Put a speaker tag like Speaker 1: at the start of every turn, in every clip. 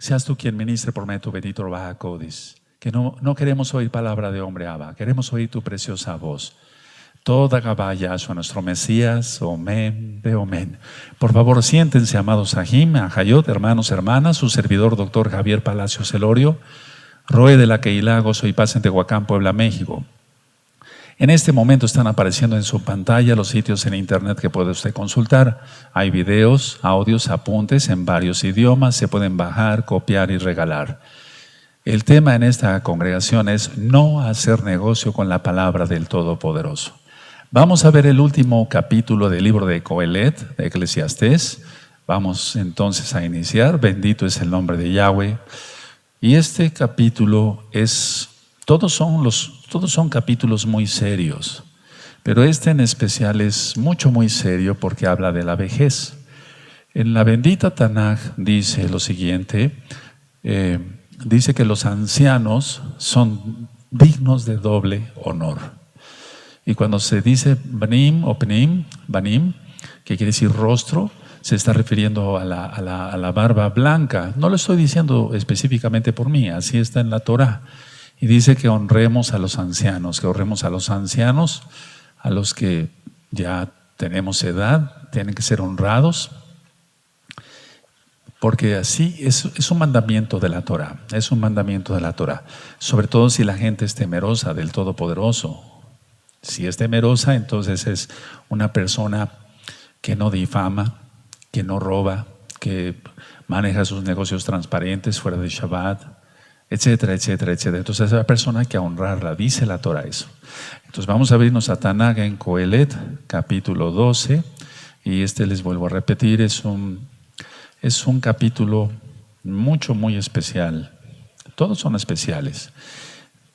Speaker 1: Seas tú quien ministre por medio de tu bendito Ruach HaKodesh. Que no queremos oír palabra de hombre, Abba. Queremos oír tu preciosa voz. Toda Gabá Yahshua, nuestro Mesías, Omen, de Omen. Por favor, siéntense, amados Sahim, Ajayot, hermanos, hermanas, su servidor, doctor Javier Palacios Elorio, Roe de la Keilah, Gozo y Paz en Tehuacán, Puebla, México. En este momento están apareciendo en su pantalla los sitios en internet que puede usted consultar. Hay videos, audios, apuntes en varios idiomas, se pueden bajar, copiar y regalar. El tema en esta congregación es no hacer negocio con la palabra del Todopoderoso. Vamos a ver el último capítulo del libro de Coelet, de Eclesiastés. Vamos entonces a iniciar. Bendito es el nombre de Yahweh. Y este capítulo todos son capítulos muy serios, pero este en especial es muy serio porque habla de la vejez. En la bendita Tanaj dice lo siguiente, dice que los ancianos son dignos de doble honor. Y cuando se dice banim o pnim, banim, que quiere decir rostro, se está refiriendo a la barba blanca. No lo estoy diciendo específicamente por mí, así está en la Torah. Y dice que honremos a los ancianos, a los que ya tenemos edad, tienen que ser honrados, porque así es un mandamiento de la Torah, sobre todo si la gente es temerosa del Todopoderoso. Si es temerosa, entonces es una persona que no difama, que no roba, que maneja sus negocios transparentes fuera de Shabbat, etcétera, etcétera, etcétera. Entonces es una persona que a honrarla, dice la Torah eso. Entonces vamos a abrirnos a Tanaj en Coelet, capítulo 12, y les vuelvo a repetir, es un capítulo muy especial. Todos son especiales.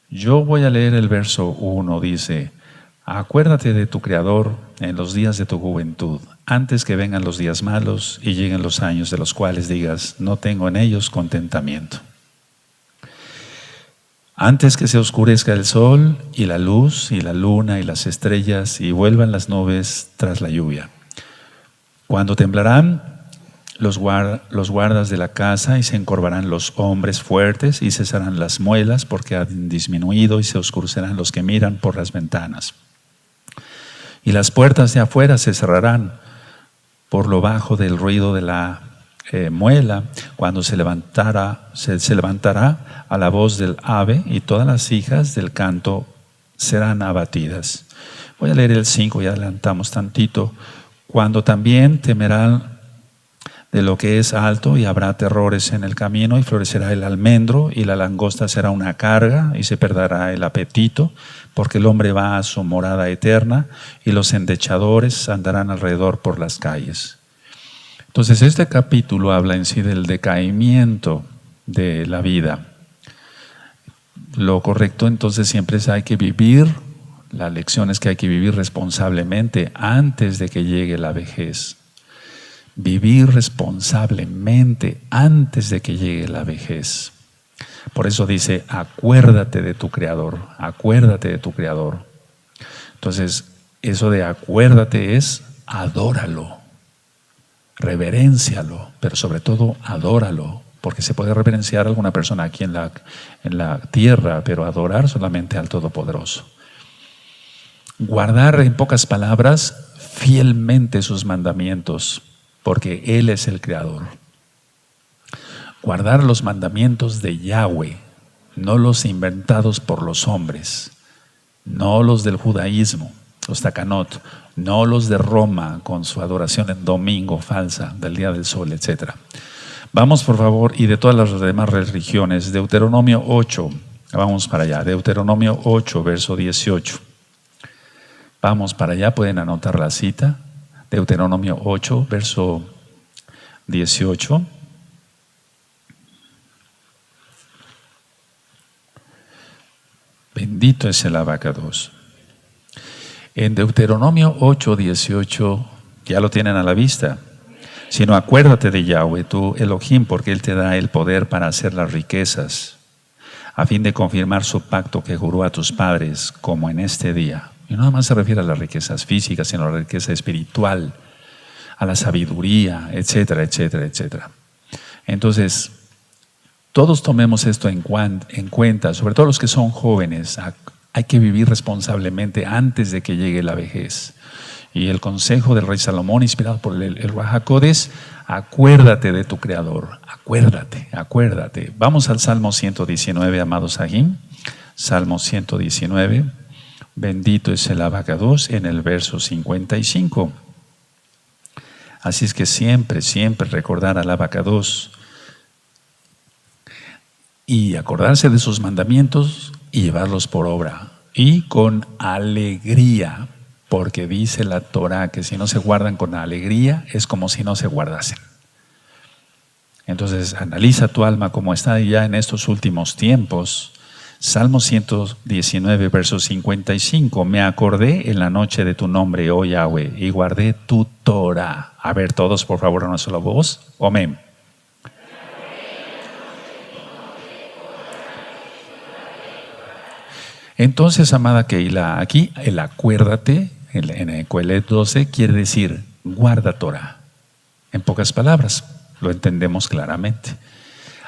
Speaker 1: Yo voy a leer el verso 1, dice: acuérdate de tu Creador en los días de tu juventud, antes que vengan los días malos y lleguen los años de los cuales digas, no tengo en ellos contentamiento. Antes que se oscurezca el sol y la luz y la luna y las estrellas y vuelvan las nubes tras la lluvia. Cuando temblarán los guardas de la casa y se encorvarán los hombres fuertes y cesarán las muelas porque han disminuido y se oscurecerán los que miran por las ventanas. Y las puertas de afuera se cerrarán por lo bajo del ruido de la muela, cuando se levantará a la voz del ave y todas las hijas del canto serán abatidas. Voy a leer el 5 y adelantamos tantito. Cuando también temerán de lo que es alto y habrá terrores en el camino y florecerá el almendro y la langosta será una carga y se perderá el apetito porque el hombre va a su morada eterna y los endechadores andarán alrededor por las calles. Entonces este capítulo habla en sí del decaimiento de la vida. Lo correcto entonces siempre es hay que vivir, la lección es que hay que vivir responsablemente antes de que llegue la vejez. Vivir responsablemente antes de que llegue la vejez. Por eso dice, acuérdate de tu Creador, acuérdate de tu Creador. Entonces, eso de acuérdate es adóralo, reveréncialo, pero sobre todo adóralo, porque se puede reverenciar a alguna persona aquí en la tierra, pero adorar solamente al Todopoderoso. Guardar, en pocas palabras, fielmente sus mandamientos, porque Él es el Creador. Guardar los mandamientos de Yahweh, no los inventados por los hombres, no los del judaísmo, los takanot, no los de Roma con su adoración en domingo falsa del día del sol, etc. Vamos por favor, y de todas las demás religiones, Deuteronomio 8, vamos para allá, Deuteronomio 8, verso 18. Vamos para allá, pueden anotar la cita. Deuteronomio 8, verso 18. Bendito es el abacados. En Deuteronomio 8, 18, ya lo tienen a la vista. Sino acuérdate de Yahweh, tu Elohim, porque Él te da el poder para hacer las riquezas, a fin de confirmar su pacto que juró a tus padres, como en este día. Y no nada más se refiere a las riquezas físicas, sino a la riqueza espiritual, a la sabiduría, etcétera, etcétera, etcétera. Entonces, Todos tomemos esto en cuenta, sobre todo los que son jóvenes. Hay que vivir responsablemente antes de que llegue la vejez. Y el consejo del rey Salomón, inspirado por el Ruach HaKodesh, acuérdate de tu Creador, acuérdate. Vamos al Salmo 119, amados Sahim. Salmo 119, bendito es el abacados, en el verso 55. Así es que siempre recordar al abacados y acordarse de sus mandamientos y llevarlos por obra y con alegría, porque dice la Torah que si no se guardan con alegría es como si no se guardasen. Entonces analiza tu alma como está ya en estos últimos tiempos. Salmo 119, verso 55. Me acordé en la noche de tu nombre, oh Yahweh, y guardé tu Torah. A ver, todos por favor, a una sola voz. Amén. Entonces, amada Keila, aquí el acuérdate, en el Coelet 12, quiere decir guarda Torah. En pocas palabras, lo entendemos claramente.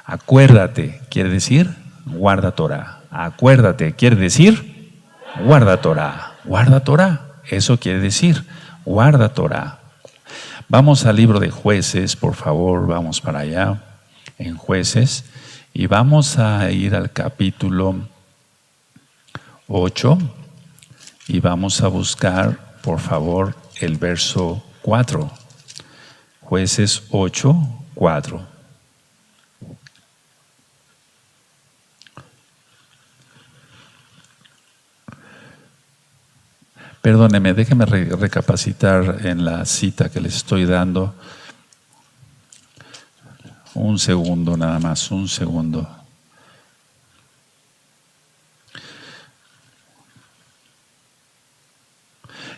Speaker 1: Acuérdate quiere decir guarda Torah. Acuérdate quiere decir guarda Torah. Guarda Torah, eso quiere decir guarda Torah. Vamos al libro de Jueces, por favor, vamos para allá, en Jueces, y vamos a ir al capítulo 8 y vamos a buscar, por favor, el verso 4. Jueces 8, 4. Perdóneme, déjeme recapacitar en la cita que les estoy dando. Un segundo nada más, un segundo.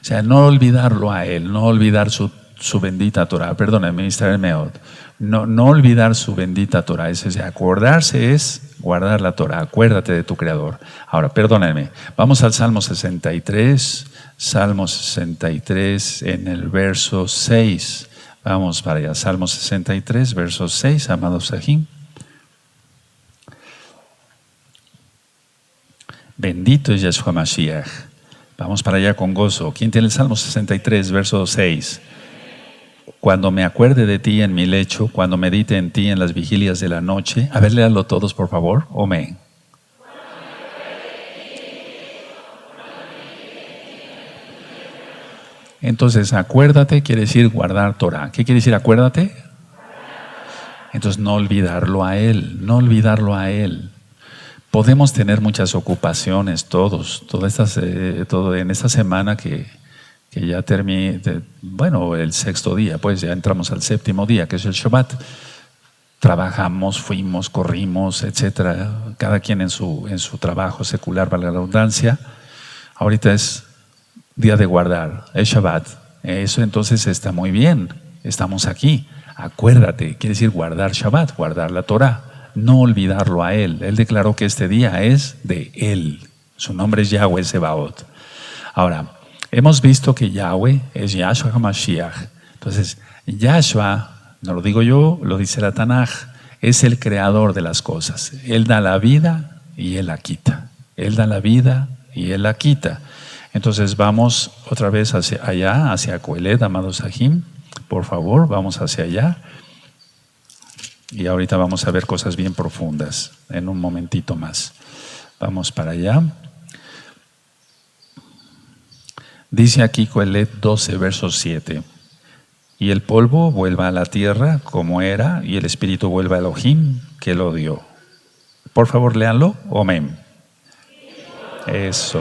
Speaker 1: O sea, no olvidarlo a Él, no olvidar su bendita Torah. Perdóneme, Mr. Meod. No olvidar su bendita Torah. Es decir, acordarse es guardar la Torah. Acuérdate de tu Creador. Ahora, perdónenme. Vamos al Salmo 63. Salmo 63 en el verso 6. Vamos para allá. Salmo 63, verso 6, amados Sahim. Bendito es Yahshua Mashiach. Vamos para allá con gozo. ¿Quién tiene el Salmo 63, verso 6? Cuando me acuerde de ti en mi lecho, cuando medite en ti en las vigilias de la noche. A ver, léanlo todos, por favor. Amén. Entonces, acuérdate quiere decir guardar Torah. ¿Qué quiere decir acuérdate? Entonces, no olvidarlo a Él, no olvidarlo a Él. Podemos tener muchas ocupaciones todos, todo en esta semana que ya terminé, bueno, el sexto día, pues ya entramos al séptimo día, que es el Shabbat. Trabajamos, fuimos, corrimos, etcétera. Cada quien en su trabajo secular, valga la redundancia. Ahorita es día de guardar, es Shabbat. Eso entonces está muy bien. Estamos aquí. Acuérdate, quiere decir guardar Shabbat, guardar la Torah. No olvidarlo a Él. Él declaró que este día es de Él. Su nombre es Yahweh Sebaot. Ahora, hemos visto que Yahweh es Yahshua HaMashiach. Entonces, Yahshua, no lo digo yo, lo dice la Tanaj, es el creador de las cosas. Él da la vida y Él la quita. Él da la vida y Él la quita. Entonces vamos otra vez hacia allá, hacia Coelet, amados Sahim. Por favor, vamos hacia allá. Y ahorita vamos a ver cosas bien profundas en un momentito más. Vamos para allá. Dice aquí Coelet 12, verso 7. Y el polvo vuelva a la tierra como era, y el espíritu vuelva a Elohim que lo dio. Por favor, léanlo. Amén. Eso.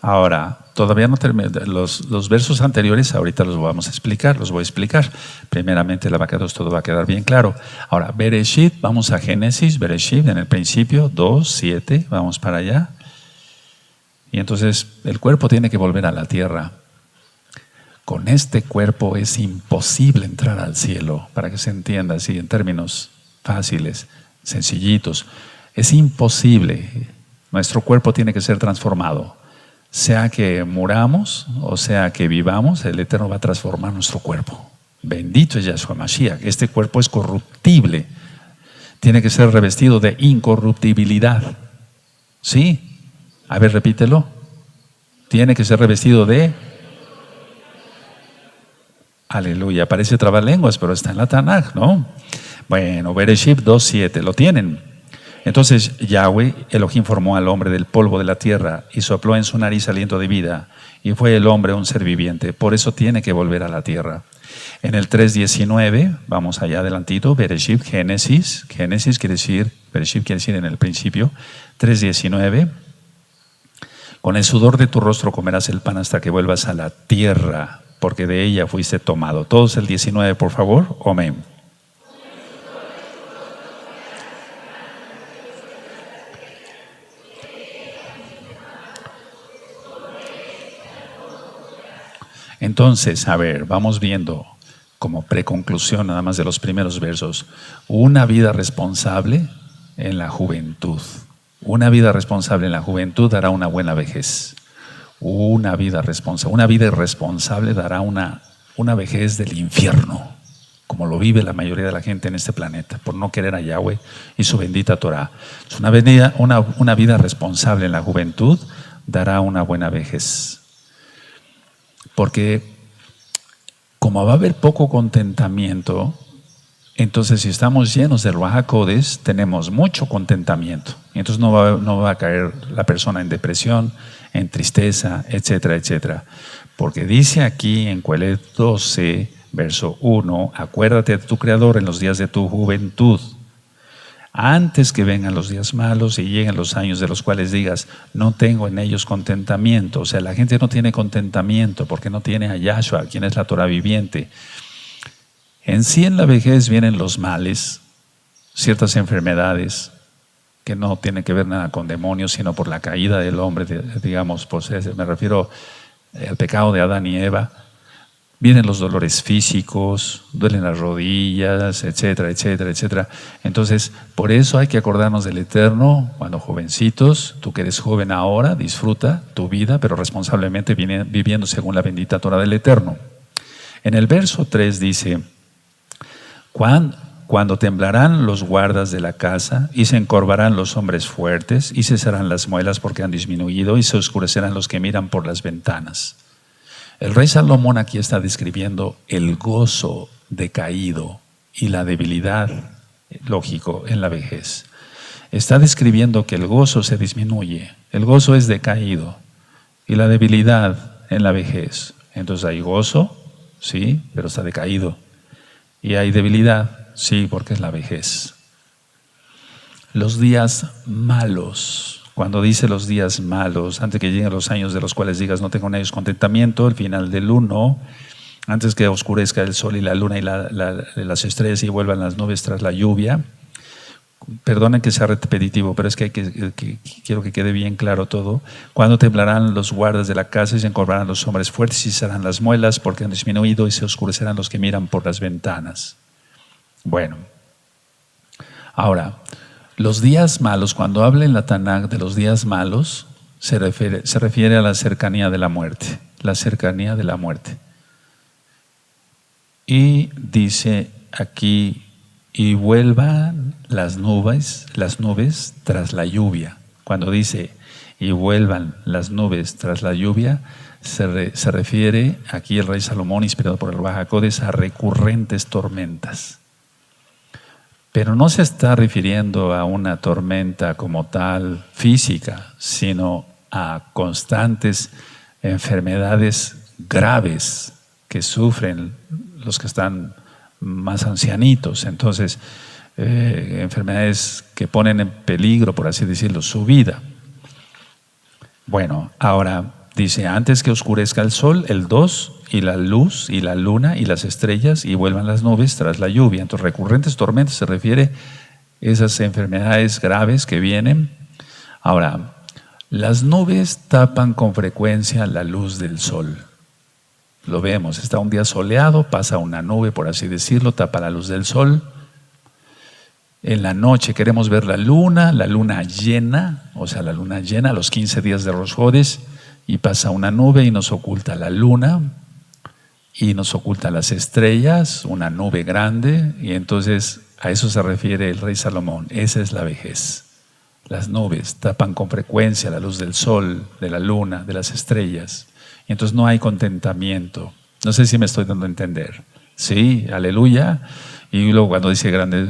Speaker 1: Ahora, todavía no termino. Los versos anteriores ahorita los vamos a explicar, los voy a explicar. Primeramente, el abacados, todo va a quedar bien claro. Ahora, Bereshit, vamos a Génesis, Bereshit, en el principio, 2, 7, vamos para allá. Y entonces, el cuerpo tiene que volver a la tierra. Con este cuerpo es imposible entrar al cielo, para que se entienda así, en términos fáciles, sencillitos. Es imposible. Nuestro cuerpo tiene que ser transformado. Sea que muramos o sea que vivamos, el Eterno va a transformar nuestro cuerpo. Bendito es Yahshua Mashiach. Este cuerpo es corruptible. Tiene que ser revestido de incorruptibilidad. ¿Sí? A ver, repítelo. Tiene que ser revestido de... Aleluya. Parece trabalenguas, pero está en la Tanaj, ¿no? Bueno, Bereshit 2:7. ¿Lo tienen? Entonces Yahweh, Elohim, formó al hombre del polvo de la tierra y sopló en su nariz aliento de vida. Y fue el hombre un ser viviente. Por eso tiene que volver a la tierra. En el 3:19, vamos allá adelantito, Bereshit, Génesis. Génesis quiere decir, Bereshit quiere decir en el principio. 3:19. Con el sudor de tu rostro comerás el pan hasta que vuelvas a la tierra, porque de ella fuiste tomado. Todos el 19, por favor. Amén. Entonces, a ver, vamos viendo como preconclusión nada más de los primeros versos, una vida responsable en la juventud. Una vida responsable en la juventud dará una buena vejez. Una vida irresponsable dará una vejez del infierno, como lo vive la mayoría de la gente en este planeta, por no querer a Yahweh y su bendita Torah. Una vida responsable en la juventud dará una buena vejez. Porque como va a haber poco contentamiento, entonces si estamos llenos del Ruach HaKodesh, tenemos mucho contentamiento. Y entonces no va a caer la persona en depresión, en tristeza, etcétera, etcétera. Porque dice aquí en Coelet 12, verso 1, acuérdate de tu Creador en los días de tu juventud, antes que vengan los días malos y lleguen los años de los cuales digas, no tengo en ellos contentamiento. O sea, la gente no tiene contentamiento porque no tiene a Yahshua, quien es la Torah viviente. En sí, en la vejez vienen los males, ciertas enfermedades que no tienen que ver nada con demonios, sino por la caída del hombre, digamos, me refiero al pecado de Adán y Eva. Vienen los dolores físicos, duelen las rodillas, etcétera, etcétera, etcétera. Entonces, por eso hay que acordarnos del Eterno cuando jovencitos. Tú que eres joven ahora, disfruta tu vida, pero responsablemente viviendo según la bendita Torah del Eterno. En el verso 3 dice, cuando temblarán los guardas de la casa y se encorvarán los hombres fuertes y cesarán las muelas porque han disminuido y se oscurecerán los que miran por las ventanas. El rey Salomón aquí está describiendo el gozo decaído y la debilidad, lógico, en la vejez. Está describiendo que el gozo se disminuye, el gozo es decaído y la debilidad en la vejez. Entonces hay gozo, sí, pero está decaído. Y hay debilidad, sí, porque es la vejez. Los días malos. Cuando dice los días malos, antes que lleguen los años de los cuales digas no tengo en ellos contentamiento, el final del 1, antes que oscurezca el sol y la luna y las estrellas y vuelvan las nubes tras la lluvia. Perdonen que sea repetitivo, pero es que quiero que quede bien claro todo. Cuando temblarán los guardas de la casa y se encorvarán los hombres fuertes y serán las muelas porque han disminuido y se oscurecerán los que miran por las ventanas. Bueno, ahora, los días malos, cuando habla en la Tanaj de los días malos, se refiere a la cercanía de la muerte, la cercanía de la muerte. Y dice aquí, y vuelvan las nubes tras la lluvia. Cuando dice, y vuelvan las nubes tras la lluvia, se refiere aquí el rey Salomón, inspirado por el Ruach HaKodesh, a recurrentes tormentas. Pero no se está refiriendo a una tormenta como tal física, sino a constantes enfermedades graves que sufren los que están más ancianitos. Entonces, enfermedades que ponen en peligro, por así decirlo, su vida. Bueno, ahora dice, antes que oscurezca el sol, el 2, y la luz, y la luna, y las estrellas, y vuelvan las nubes tras la lluvia. Entonces, recurrentes tormentas se refiere a esas enfermedades graves que vienen. Ahora, las nubes tapan con frecuencia la luz del sol. Lo vemos, está un día soleado, pasa una nube, por así decirlo, tapa la luz del sol. En la noche queremos ver la luna llena, o sea, la luna llena a los 15 días de Rosh Hodesh, y pasa una nube y nos oculta la luna. y nos oculta las estrellas, una nube grande, y entonces a eso se refiere el rey Salomón. Esa es la vejez. Las nubes tapan con frecuencia la luz del sol, de la luna, de las estrellas, y entonces no hay contentamiento. No sé si me estoy dando a entender. Sí, aleluya. Y luego cuando dice grandes,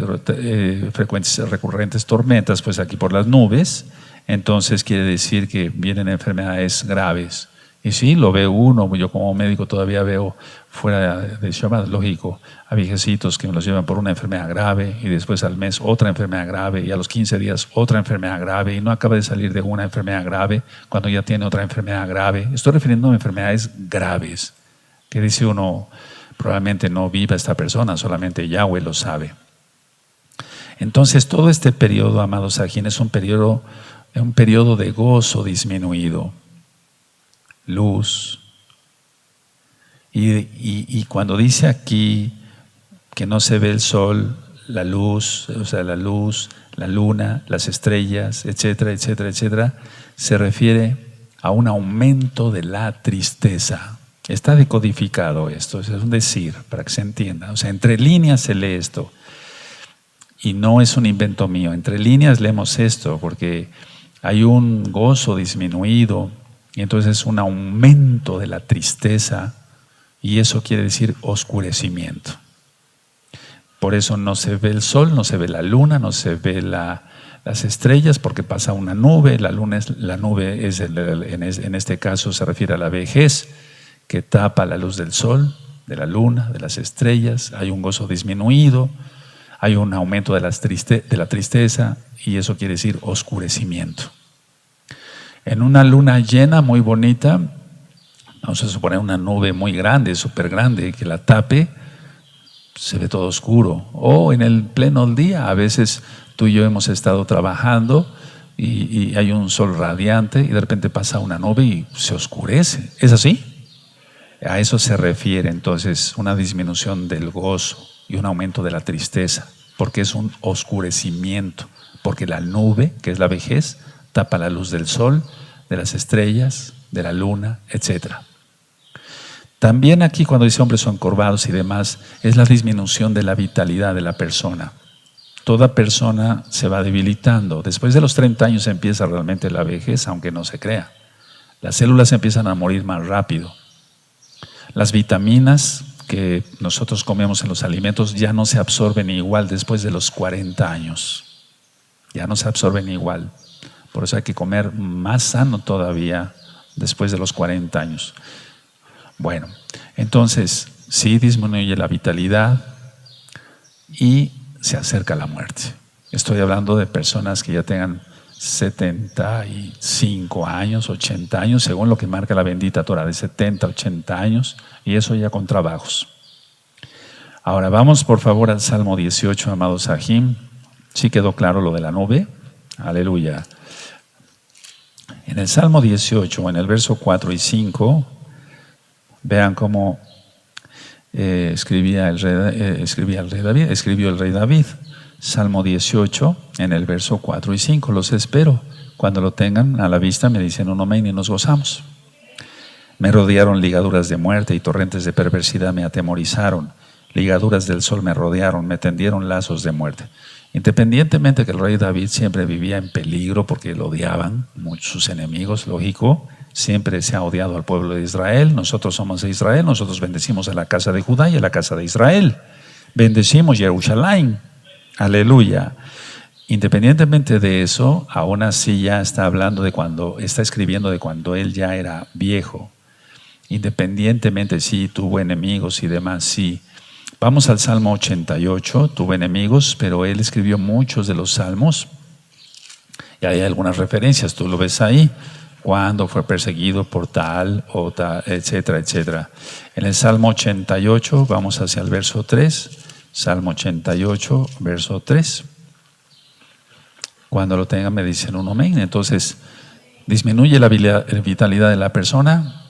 Speaker 1: frecuentes, recurrentes tormentas, pues aquí por las nubes, entonces quiere decir que vienen enfermedades graves. Y sí, lo ve uno, yo como médico todavía veo fuera de Shabbat, lógico, a viejecitos que me los llevan por una enfermedad grave y después al mes otra enfermedad grave y a los 15 días otra enfermedad grave y no acaba de salir de una enfermedad grave cuando ya tiene otra enfermedad grave. Estoy refiriéndome a enfermedades graves, que dice uno, probablemente no viva esta persona, solamente Yahweh lo sabe. Entonces todo este periodo, amados Sajín, es un periodo de gozo disminuido, luz. Y cuando dice aquí que no se ve el sol, la luz, o sea, la luz, la luna, las estrellas, etcétera, etcétera, etcétera, se refiere a un aumento de la tristeza. Está decodificado esto, es un decir, para que se entienda. O sea, entre líneas se lee esto. Y no es un invento mío. Entre líneas leemos esto porque hay un gozo disminuido y entonces es un aumento de la tristeza y eso quiere decir oscurecimiento. Por eso no se ve el sol, no se ve la luna, no se ve las estrellas porque pasa una nube. La nube es en este caso se refiere a la vejez que tapa la luz del sol, de la luna, de las estrellas. Hay un gozo disminuido, hay un aumento de la tristeza y eso quiere decir oscurecimiento. En una luna llena muy bonita, vamos a suponer una nube muy grande, súper grande, que la tape, se ve todo oscuro. O en el pleno día, a veces tú y yo hemos estado trabajando y hay un sol radiante y de repente pasa una nube y se oscurece. ¿Es así? A eso se refiere entonces una disminución del gozo y un aumento de la tristeza, porque es un oscurecimiento, porque la nube, que es la vejez, tapa la luz del sol, de las estrellas, de la luna, etc. También aquí cuando dice hombres son encorvados y demás, es la disminución de la vitalidad de la persona. Toda persona se va debilitando. Después de los 30 años empieza realmente la vejez, aunque no se crea. Las células empiezan a morir más rápido. Las vitaminas que nosotros comemos en los alimentos ya no se absorben igual después de los 40 años. Ya no se absorben igual. Por eso hay que comer más sano todavía después de los 40 años. Bueno, entonces sí disminuye la vitalidad y se acerca la muerte. Estoy hablando de personas que ya tengan 75 años, 80 años, según lo que marca la bendita Torah, de 70, 80 años, y eso ya con trabajos. Ahora vamos por favor al Salmo 18, amados Sahim. ¿Sí quedó claro lo de la nube? Aleluya. En el Salmo 18, en el verso 4 y 5, vean cómo escribió el rey David. Salmo 18, en el verso 4 y 5, los espero. Cuando lo tengan a la vista me dicen un amén y nos gozamos. Me rodearon ligaduras de muerte y torrentes de perversidad me atemorizaron. Ligaduras del sol me rodearon, me tendieron lazos de muerte. Independientemente que el rey David siempre vivía en peligro porque lo odiaban muchos sus enemigos, lógico, siempre se ha odiado al pueblo de Israel. Nosotros somos de Israel, nosotros bendecimos a la casa de Judá y a la casa de Israel. Bendecimos Jerusalén. Aleluya. Independientemente de eso, aún así ya está hablando de cuando, está escribiendo de cuando él ya era viejo. Independientemente, sí, tuvo enemigos y demás, sí. Vamos al Salmo 88, tuvo enemigos, pero él escribió muchos de los salmos. Y hay algunas referencias, tú lo ves ahí, cuando fue perseguido por tal o tal, etcétera, etcétera. En el Salmo 88, vamos hacia el verso 3. Salmo 88, verso 3. Cuando lo tengan me dicen un amén. Entonces, disminuye la vitalidad de la persona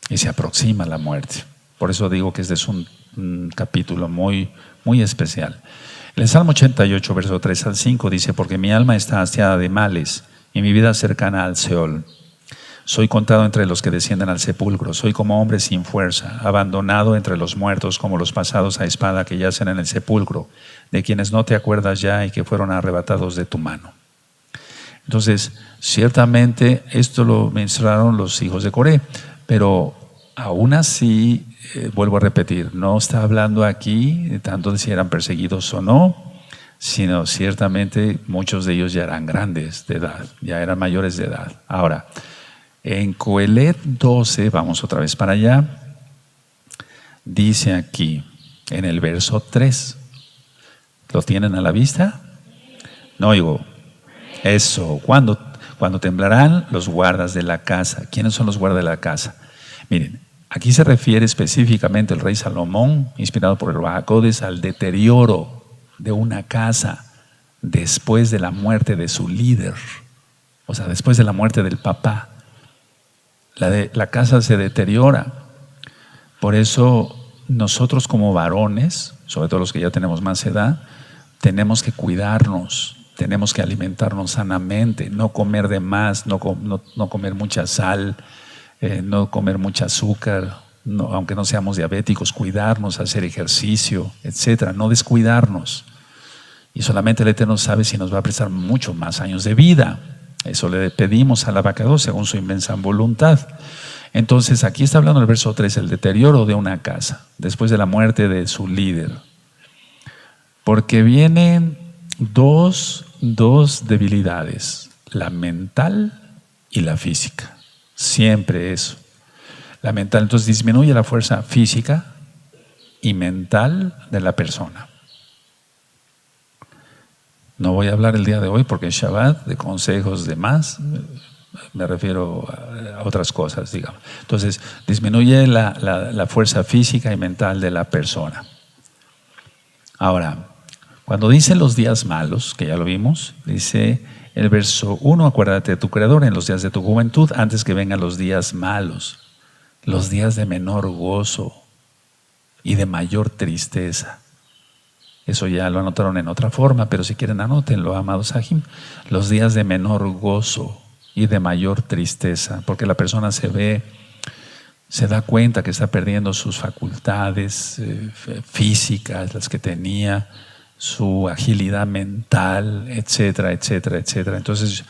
Speaker 1: y se aproxima la muerte. Por eso digo que este es un capítulo muy, muy especial. El Salmo 88, verso 3 al 5 dice: porque mi alma está hastiada de males y mi vida cercana al Seol. Soy contado entre los que descienden al sepulcro. Soy como hombre sin fuerza, abandonado entre los muertos, como los pasados a espada que yacen en el sepulcro, de quienes no te acuerdas ya y que fueron arrebatados de tu mano. Entonces, ciertamente esto lo mencionaron los hijos de Coré, pero aún así, vuelvo a repetir, no está hablando aquí tanto de si eran perseguidos o no, sino ciertamente muchos de ellos ya eran grandes de edad, ya eran mayores de edad. Ahora, en Coelet 12, vamos otra vez para allá, dice aquí, en el verso 3, ¿lo tienen a la vista? No oigo. Eso, cuando temblarán los guardas de la casa. ¿Quiénes son los guardas de la casa? Miren, aquí se refiere específicamente el rey Salomón, inspirado por el Ruach HaKodesh, al deterioro de una casa después de la muerte de su líder, o sea, después de la muerte del papá. La casa se deteriora. Por eso nosotros como varones, sobre todo los que ya tenemos más edad, tenemos que cuidarnos, tenemos que alimentarnos sanamente, no comer de más, no comer mucha sal, no comer mucha azúcar, aunque no seamos diabéticos, cuidarnos, hacer ejercicio, etcétera, no descuidarnos. Y solamente el Eterno sabe si nos va a prestar mucho más años de vida. Eso le pedimos al Abacados según su inmensa voluntad. Entonces aquí está hablando en el verso 3, el deterioro de una casa después de la muerte de su líder. Porque vienen dos debilidades, la mental y la física. Siempre eso. La mental, entonces disminuye la fuerza física y mental de la persona. No voy a hablar el día de hoy porque es Shabbat, de consejos de más, me refiero a otras cosas, digamos. Entonces, disminuye la fuerza física y mental de la persona. Ahora, cuando dice los días malos, que ya lo vimos, dice el verso 1, acuérdate de tu Creador en los días de tu juventud, antes que vengan los días malos, los días de menor gozo y de mayor tristeza. Eso ya lo anotaron en otra forma, pero si quieren anótenlo, amados Sahim. Los días de menor gozo y de mayor tristeza, porque la persona se da cuenta que está perdiendo sus facultades físicas, las que tenía, su agilidad mental, etcétera, etcétera, etcétera. Entonces,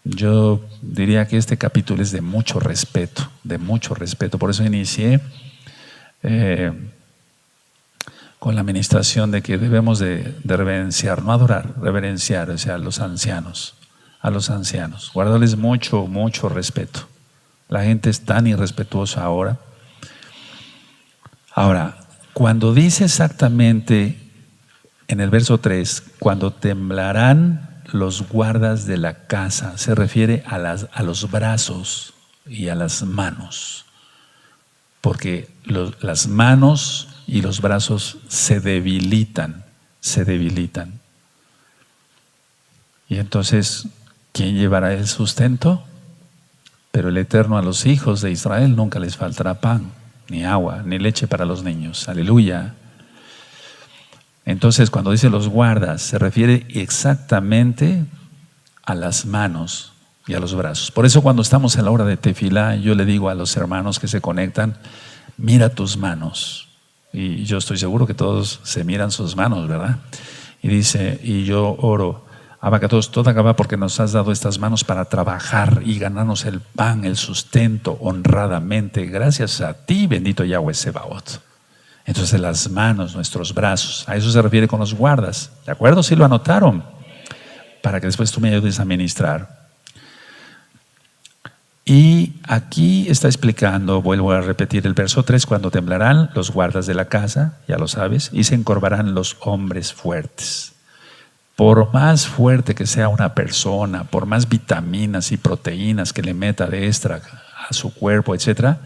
Speaker 1: yo diría que este capítulo es de mucho respeto, de mucho respeto. Por eso inicié con la administración de que debemos de reverenciar, no adorar, reverenciar, o sea, a los ancianos, guardarles mucho, mucho respeto. La gente es tan irrespetuosa ahora. Ahora, cuando dice exactamente en el verso 3, cuando temblarán los guardas de la casa, se refiere a los brazos y a las manos, porque las manos y los brazos se debilitan. Y entonces, ¿quién llevará el sustento? Pero el Eterno a los hijos de Israel nunca les faltará pan, ni agua, ni leche para los niños. Aleluya. Entonces, cuando dice los guardas, se refiere exactamente a las manos y a los brazos. Por eso cuando estamos en la hora de tefilá, yo le digo a los hermanos que se conectan, mira tus manos. Y yo estoy seguro que todos se miran sus manos, ¿verdad? Y dice, y yo oro, Abacados, toda Gabá, porque nos has dado estas manos para trabajar y ganarnos el pan, el sustento honradamente, gracias a ti, bendito Yahweh Sebaot. Entonces las manos, nuestros brazos, a eso se refiere con los guardas, ¿de acuerdo? Sí lo anotaron, para que después tú me ayudes a ministrar. Y aquí está explicando, vuelvo a repetir el verso 3, cuando temblarán los guardas de la casa, ya lo sabes, y se encorvarán los hombres fuertes. Por más fuerte que sea una persona, por más vitaminas y proteínas que le meta de extra a su cuerpo, etcétera,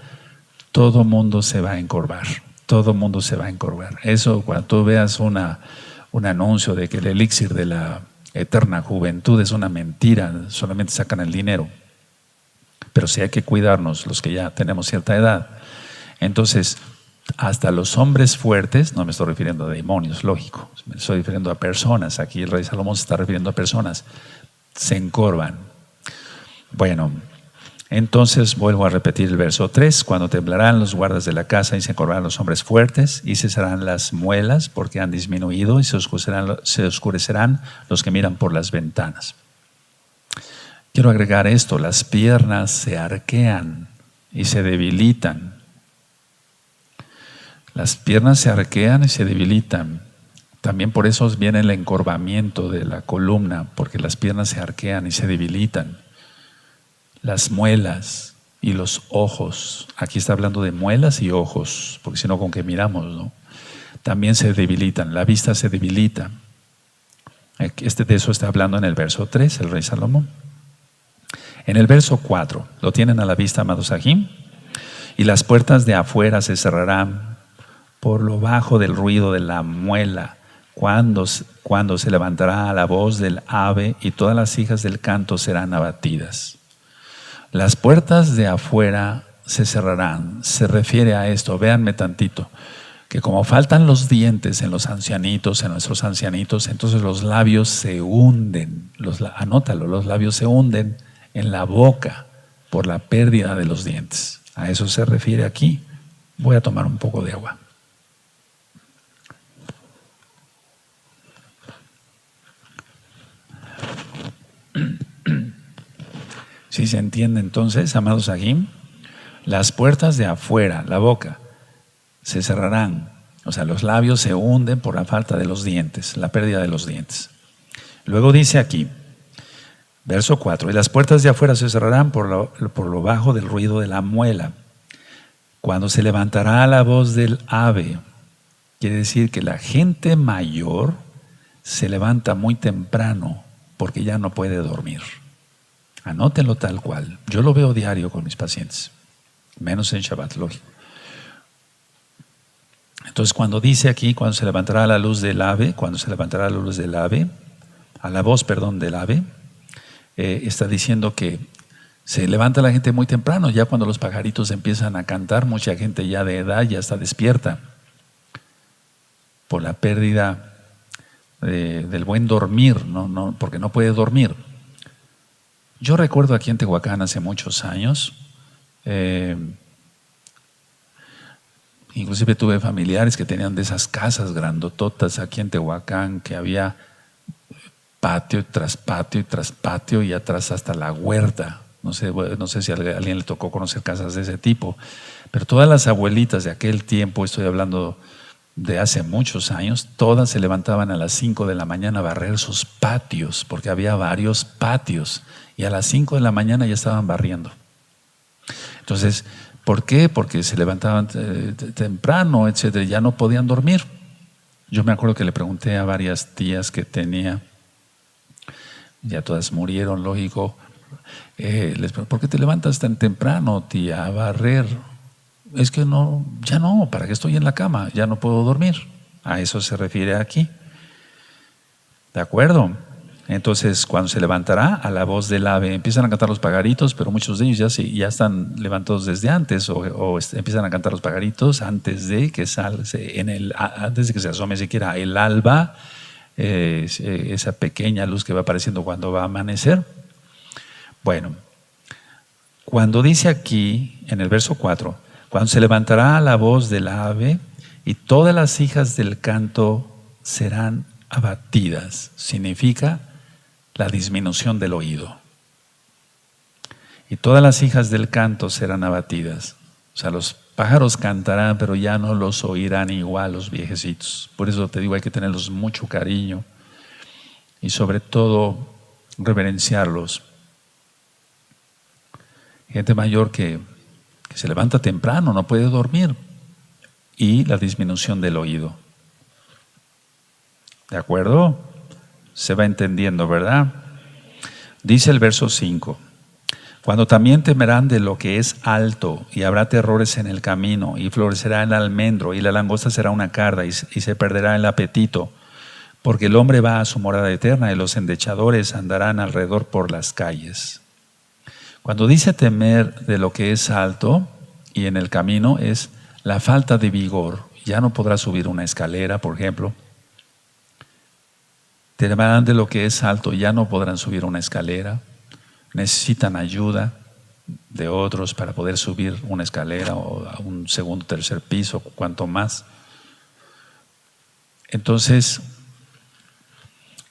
Speaker 1: todo mundo se va a encorvar. Todo mundo se va a encorvar. Eso, cuando tú veas un anuncio de que el elixir de la eterna juventud es una mentira, solamente sacan el dinero. Pero sí hay que cuidarnos, los que ya tenemos cierta edad. Entonces, hasta los hombres fuertes, no me estoy refiriendo a demonios, lógico, me estoy refiriendo a personas. Aquí el rey Salomón se está refiriendo a personas, se encorvan. Bueno, Entonces vuelvo a repetir el verso 3: cuando temblarán los guardas de la casa y se encorvarán los hombres fuertes y cesarán las muelas porque han disminuido y se oscurecerán los que miran por las ventanas. Quiero agregar esto: las piernas se arquean y se debilitan. Las piernas se arquean y se debilitan. También por eso viene el encorvamiento de la columna, porque las piernas se arquean y se debilitan. Las muelas y los ojos, aquí está hablando de muelas y ojos, porque si no, ¿con qué miramos, no? También se debilitan, la vista se debilita. De eso está hablando en el verso 3, el rey Salomón. En el verso 4, ¿lo tienen a la vista, amados aquí? Y las puertas de afuera se cerrarán por lo bajo del ruido de la muela, cuando se levantará la voz del ave y todas las hijas del canto serán abatidas. Las puertas de afuera se cerrarán. Se refiere a esto, véanme tantito, que como faltan los dientes en los ancianitos, en nuestros ancianitos, entonces los labios se hunden, anótalo, los labios se hunden en la boca por la pérdida de los dientes. A eso se refiere aquí. Voy a tomar un poco de agua. ¿Sí se entiende entonces, amados aquí? Las puertas de afuera, la boca, se cerrarán. O sea, los labios se hunden por la falta de los dientes, la pérdida de los dientes. Luego dice aquí, verso 4, y las puertas de afuera se cerrarán por lo bajo del ruido de la muela. Cuando se levantará la voz del ave, quiere decir que la gente mayor se levanta muy temprano porque ya no puede dormir. Anótenlo tal cual. Yo lo veo diario con mis pacientes, menos en Shabbat, lógico. Entonces, cuando dice aquí, cuando se levantará la luz del ave, cuando se levantará la luz del ave, a la voz, perdón, del ave, está diciendo que se levanta la gente muy temprano, ya cuando los pajaritos empiezan a cantar, mucha gente ya de edad ya está despierta por la pérdida del buen dormir, no, porque no puede dormir. Yo recuerdo aquí en Tehuacán hace muchos años, inclusive tuve familiares que tenían de esas casas grandototas aquí en Tehuacán, que había patio tras patio y tras patio y atrás hasta la huerta. No sé si a alguien le tocó conocer casas de ese tipo, pero todas las abuelitas de aquel tiempo, estoy hablando de hace muchos años, todas se levantaban a las 5 de la mañana a barrer sus patios, porque había varios patios, y a las 5 de la mañana ya estaban barriendo. Entonces, ¿por qué? Porque se levantaban temprano, etcétera, ya no podían dormir. Yo me acuerdo que le pregunté a varias tías que tenía, ya todas murieron, lógico. Les pregunté, ¿por qué te levantas tan temprano, tía, a barrer? Es que no, ya no, ¿para qué estoy en la cama? Ya no puedo dormir. A eso se refiere aquí. ¿De acuerdo? Entonces, cuando se levantará a la voz del ave, empiezan a cantar los pajaritos, pero muchos de ellos ya están levantados desde antes, o empiezan a cantar los pajaritos antes de que antes de que se asome siquiera el alba, esa pequeña luz que va apareciendo cuando va a amanecer. Bueno, cuando dice aquí en el verso 4, cuando se levantará la voz del ave y todas las hijas del canto serán abatidas, significa la disminución del oído. Y todas las hijas del canto serán abatidas. O sea, los pájaros cantarán, pero ya no los oirán igual los viejecitos. Por eso te digo, hay que tenerlos mucho cariño y sobre todo reverenciarlos. Gente mayor que se levanta temprano, no puede dormir, y la disminución del oído. ¿De acuerdo? Se va entendiendo, ¿verdad? Dice el verso 5, cuando también temerán de lo que es alto, y habrá terrores en el camino, y florecerá el almendro, y la langosta será una carda, y se perderá el apetito, porque el hombre va a su morada eterna, y los endechadores andarán alrededor por las calles. Cuando dice temer de lo que es alto y en el camino, es la falta de vigor. Ya no podrá subir una escalera, por ejemplo. Temerán de lo que es alto, ya no podrán subir una escalera. Necesitan ayuda. de otros para poder subir una escalera o a un segundo, tercer piso, cuanto más. Entonces,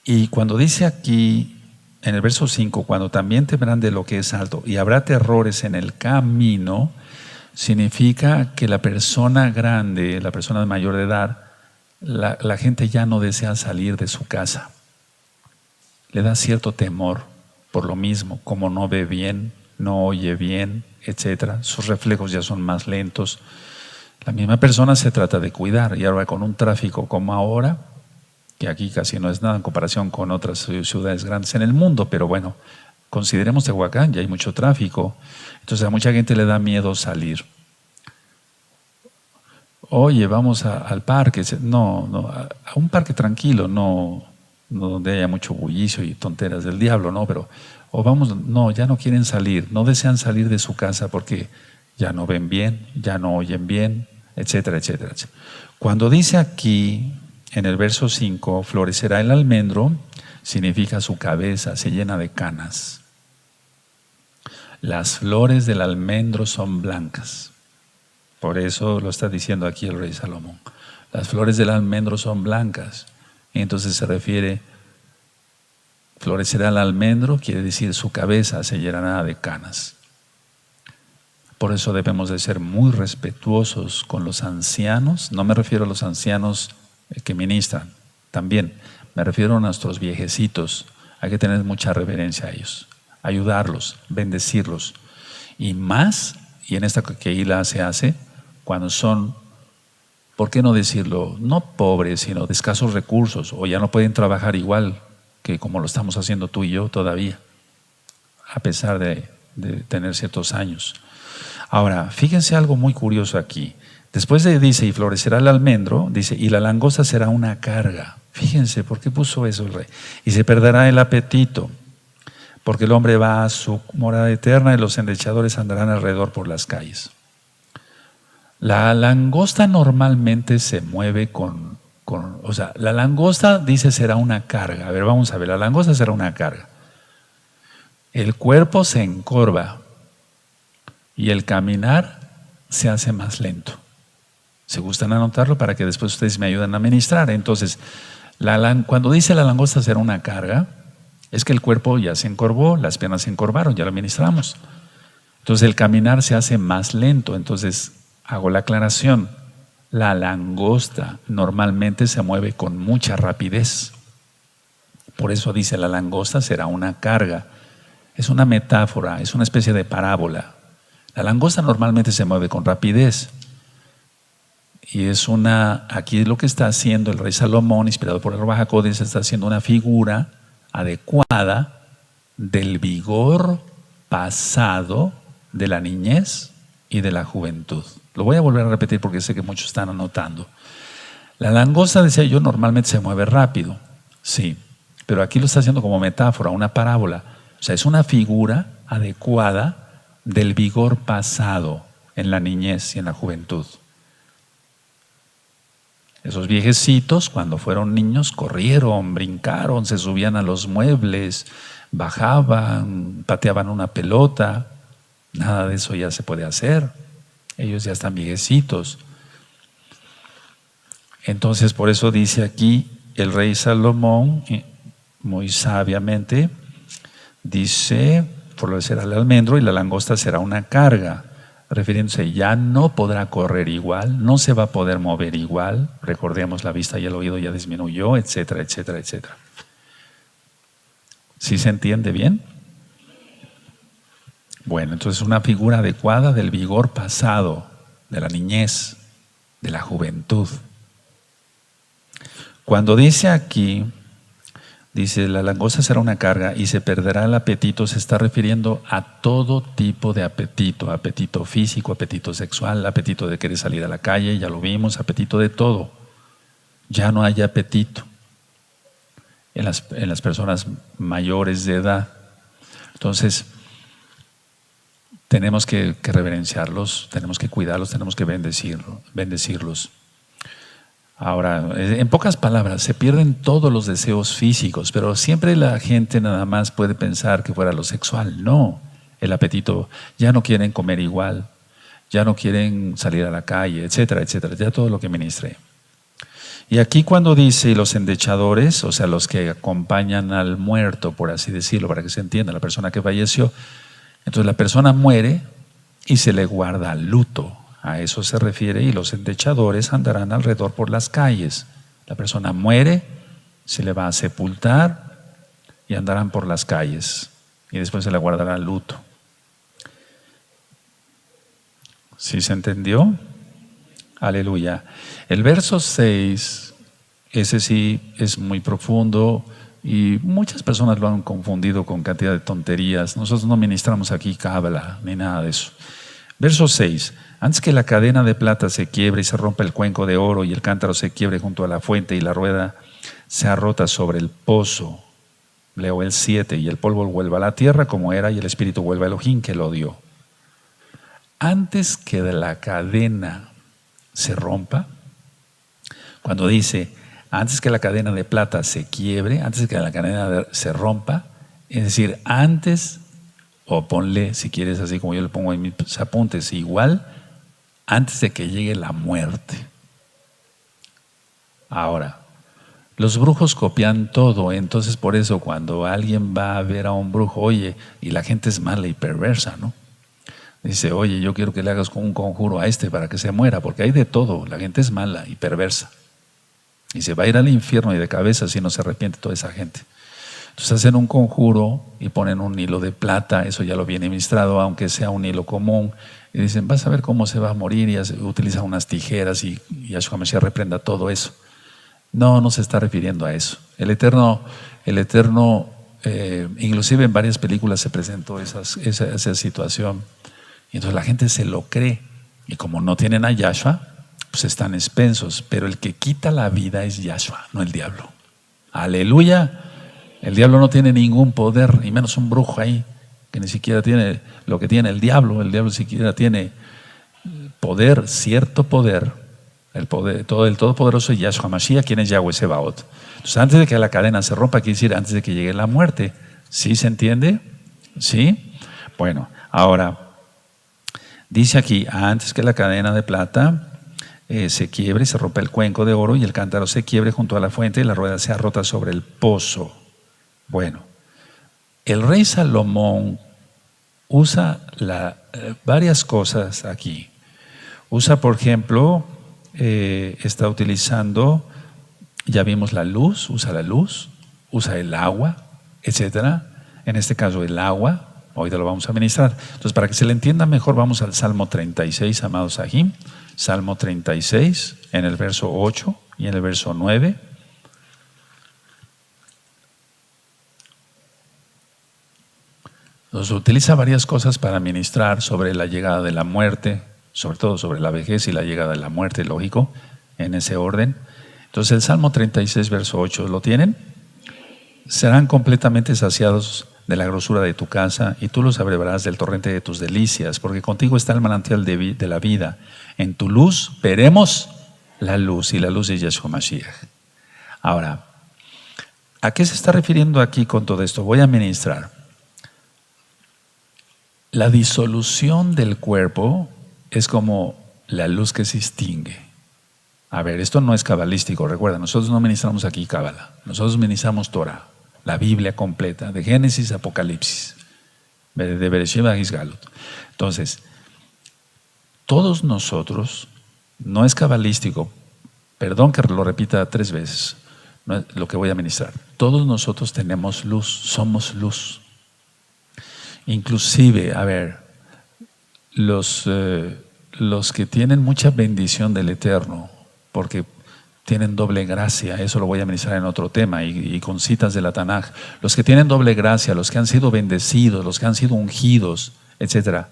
Speaker 1: y cuando dice aquí, en el verso 5, cuando también temerán de lo que es alto y habrá terrores en el camino, significa que la persona grande, la persona mayor de edad, la gente ya no desea salir de su casa. Le da cierto temor por lo mismo, como no ve bien, no oye bien, etcétera. Sus reflejos ya son más lentos. La misma persona se trata de cuidar, y ahora con un tráfico como ahora, que aquí casi no es nada en comparación con otras ciudades grandes en el mundo, pero bueno, consideremos Tehuacán, ya hay mucho tráfico, entonces a mucha gente le da miedo salir. Oye, vamos al parque. No, a un parque tranquilo, no donde haya mucho bullicio y tonteras del diablo, no, pero, o vamos, no, ya no quieren salir, no desean salir de su casa porque ya no ven bien, ya no oyen bien, etcétera, etcétera, etcétera. Cuando dice aquí, en el verso 5, florecerá el almendro, significa su cabeza se llena de canas. Las flores del almendro son blancas. Por eso lo está diciendo aquí el rey Salomón. Las flores del almendro son blancas. Y entonces se refiere, florecerá el almendro, quiere decir su cabeza se llenará de canas. Por eso debemos de ser muy respetuosos con los ancianos. No me refiero a los ancianos que ministran, también me refiero a nuestros viejecitos. Hay que tener mucha reverencia a ellos, ayudarlos, bendecirlos. Y más, y en esta Keilah se hace, cuando son, ¿por qué no decirlo? No pobres, sino de escasos recursos, o ya no pueden trabajar igual que como lo estamos haciendo tú y yo todavía, a pesar de tener ciertos años. Ahora, fíjense algo muy curioso aquí. Después dice, y florecerá el almendro, dice, y la langosta será una carga. Fíjense, ¿por qué puso eso el rey? Y se perderá el apetito, porque el hombre va a su morada eterna y los endechadores andarán alrededor por las calles. La langosta normalmente se mueve o sea, la langosta dice será una carga. A ver, vamos a ver, la langosta será una carga. El cuerpo se encorva y el caminar se hace más lento. ¿Se gustan anotarlo para que después ustedes me ayuden a ministrar? Entonces, cuando dice la langosta será una carga, es que el cuerpo ya se encorvó, las piernas se encorvaron, ya lo ministramos. Entonces el caminar se hace más lento. Entonces hago la aclaración, la langosta normalmente se mueve con mucha rapidez. Por eso dice la langosta será una carga. Es una metáfora, es una especie de parábola. La langosta normalmente se mueve con rapidez. Y aquí lo que está haciendo el rey Salomón, inspirado por el Ruach HaKodesh, está haciendo una figura adecuada del vigor pasado de la niñez y de la juventud. Lo voy a volver a repetir porque sé que muchos están anotando. La langosta, decía yo, normalmente se mueve rápido, sí, pero aquí lo está haciendo como metáfora, una parábola. O sea, es una figura adecuada del vigor pasado en la niñez y en la juventud. Esos viejecitos, cuando fueron niños, corrieron, brincaron, se subían a los muebles, bajaban, pateaban una pelota. Nada de eso ya se puede hacer. Ellos ya están viejecitos. Entonces, por eso dice aquí el rey Salomón, muy sabiamente, dice, florecerá el almendro y la langosta será una carga. Refiriéndose, ya no podrá correr igual, no se va a poder mover igual, recordemos la vista y el oído ya disminuyó, etcétera, etcétera, etcétera. ¿Sí se entiende bien? Bueno, entonces una figura adecuada del vigor pasado, de la niñez, de la juventud. Cuando dice aquí, dice la langosta será una carga y se perderá el apetito, se está refiriendo a todo tipo de apetito, apetito físico, apetito sexual, apetito de querer salir a la calle, ya lo vimos, apetito de todo. Ya no hay apetito en las personas mayores de edad. Entonces, tenemos que reverenciarlos, tenemos que cuidarlos, tenemos que bendecirlos. Ahora, en pocas palabras, se pierden todos los deseos físicos, pero siempre la gente nada más puede pensar que fuera lo sexual. No, el apetito, ya no quieren comer igual, ya no quieren salir a la calle, etcétera, etcétera, ya todo lo que ministré. Y aquí cuando dice y los endechadores, o sea, los que acompañan al muerto, por así decirlo, para que se entienda, la persona que falleció, entonces la persona muere y se le guarda luto. A eso se refiere, y los endechadores andarán alrededor por las calles. La persona muere, se le va a sepultar y andarán por las calles. Y después se le guardará luto. ¿Sí se entendió? Aleluya. El verso 6, ese sí es muy profundo y muchas personas lo han confundido con cantidad de tonterías. Nosotros no ministramos aquí cábala ni nada de eso. Verso 6. Antes que la cadena de plata se quiebre y se rompa el cuenco de oro y el cántaro se quiebre junto a la fuente y la rueda sea rota sobre el pozo. Leo el 7. Y el polvo vuelva a la tierra como era y el espíritu vuelva a Elohim que lo dio. Antes que la cadena se rompa, cuando dice antes que la cadena de plata se quiebre, antes que la cadena se rompa, es decir, antes, o ponle si quieres así como yo le pongo en mis apuntes, igual, antes de que llegue la muerte. Ahora, los brujos copian todo, entonces por eso cuando alguien va a ver a un brujo, oye, y la gente es mala y perversa, ¿no? Dice, oye, yo quiero que le hagas un conjuro a este para que se muera, porque hay de todo, la gente es mala y perversa. Y se va a ir al infierno y de cabeza si no se arrepiente toda esa gente. Entonces hacen un conjuro y ponen un hilo de plata, eso ya lo viene ministrado, aunque sea un hilo común, y dicen, vas a ver cómo se va a morir, y utilizan unas tijeras y Yahshua Mashiach reprenda todo eso. No, no se está refiriendo a eso. El Eterno, inclusive en varias películas se presentó esa situación. Y entonces la gente se lo cree. Y como no tienen a Yahshua, pues están expensos. Pero el que quita la vida es Yahshua, no el diablo. Aleluya. El diablo no tiene ningún poder, y menos un brujo ahí, que ni siquiera tiene lo que tiene el diablo. El diablo siquiera tiene poder, cierto poder. El todopoderoso Yahshua Mashiach, quien es Yahweh Sebaot. Entonces, antes de que la cadena se rompa, quiere decir antes de que llegue la muerte. ¿Sí se entiende? ¿Sí? Bueno, ahora, dice aquí, antes que la cadena de plata se quiebre y se rompa el cuenco de oro y el cántaro se quiebre junto a la fuente y la rueda sea rota sobre el pozo. Bueno, el rey Salomón usa varias cosas aquí. Usa, por ejemplo, está utilizando, ya vimos la luz, usa el agua, etcétera. En este caso el agua, hoy te lo vamos a ministrar. Entonces, para que se le entienda mejor, vamos al Salmo 36, amados Sahim. Salmo 36, en el verso 8 y en el verso 9. Entonces, utiliza varias cosas para ministrar sobre la llegada de la muerte, sobre todo sobre la vejez y la llegada de la muerte, lógico, en ese orden. Entonces el Salmo 36, verso 8, ¿lo tienen? Serán completamente saciados de la grosura de tu casa y tú los abrevarás del torrente de tus delicias, porque contigo está el manantial de la vida. En tu luz veremos la luz, y la luz es Yahshua Mashiach. Ahora, ¿a qué se está refiriendo aquí con todo esto? Voy a ministrar. La disolución del cuerpo es como la luz que se extingue. A ver, esto no es cabalístico, recuerda, nosotros no ministramos aquí cábala, nosotros ministramos Torah, la Biblia completa, de Génesis a Apocalipsis, de Bereshit a Gisgalot. Entonces, todos nosotros, no es cabalístico, perdón que lo repita 3 veces, no es lo que voy a ministrar, todos nosotros tenemos luz, somos luz. Inclusive, a ver, los que tienen mucha bendición del Eterno, porque tienen doble gracia, eso lo voy a ministrar en otro tema y con citas de la Tanaj, los que tienen doble gracia, los que han sido bendecidos, los que han sido ungidos, etc.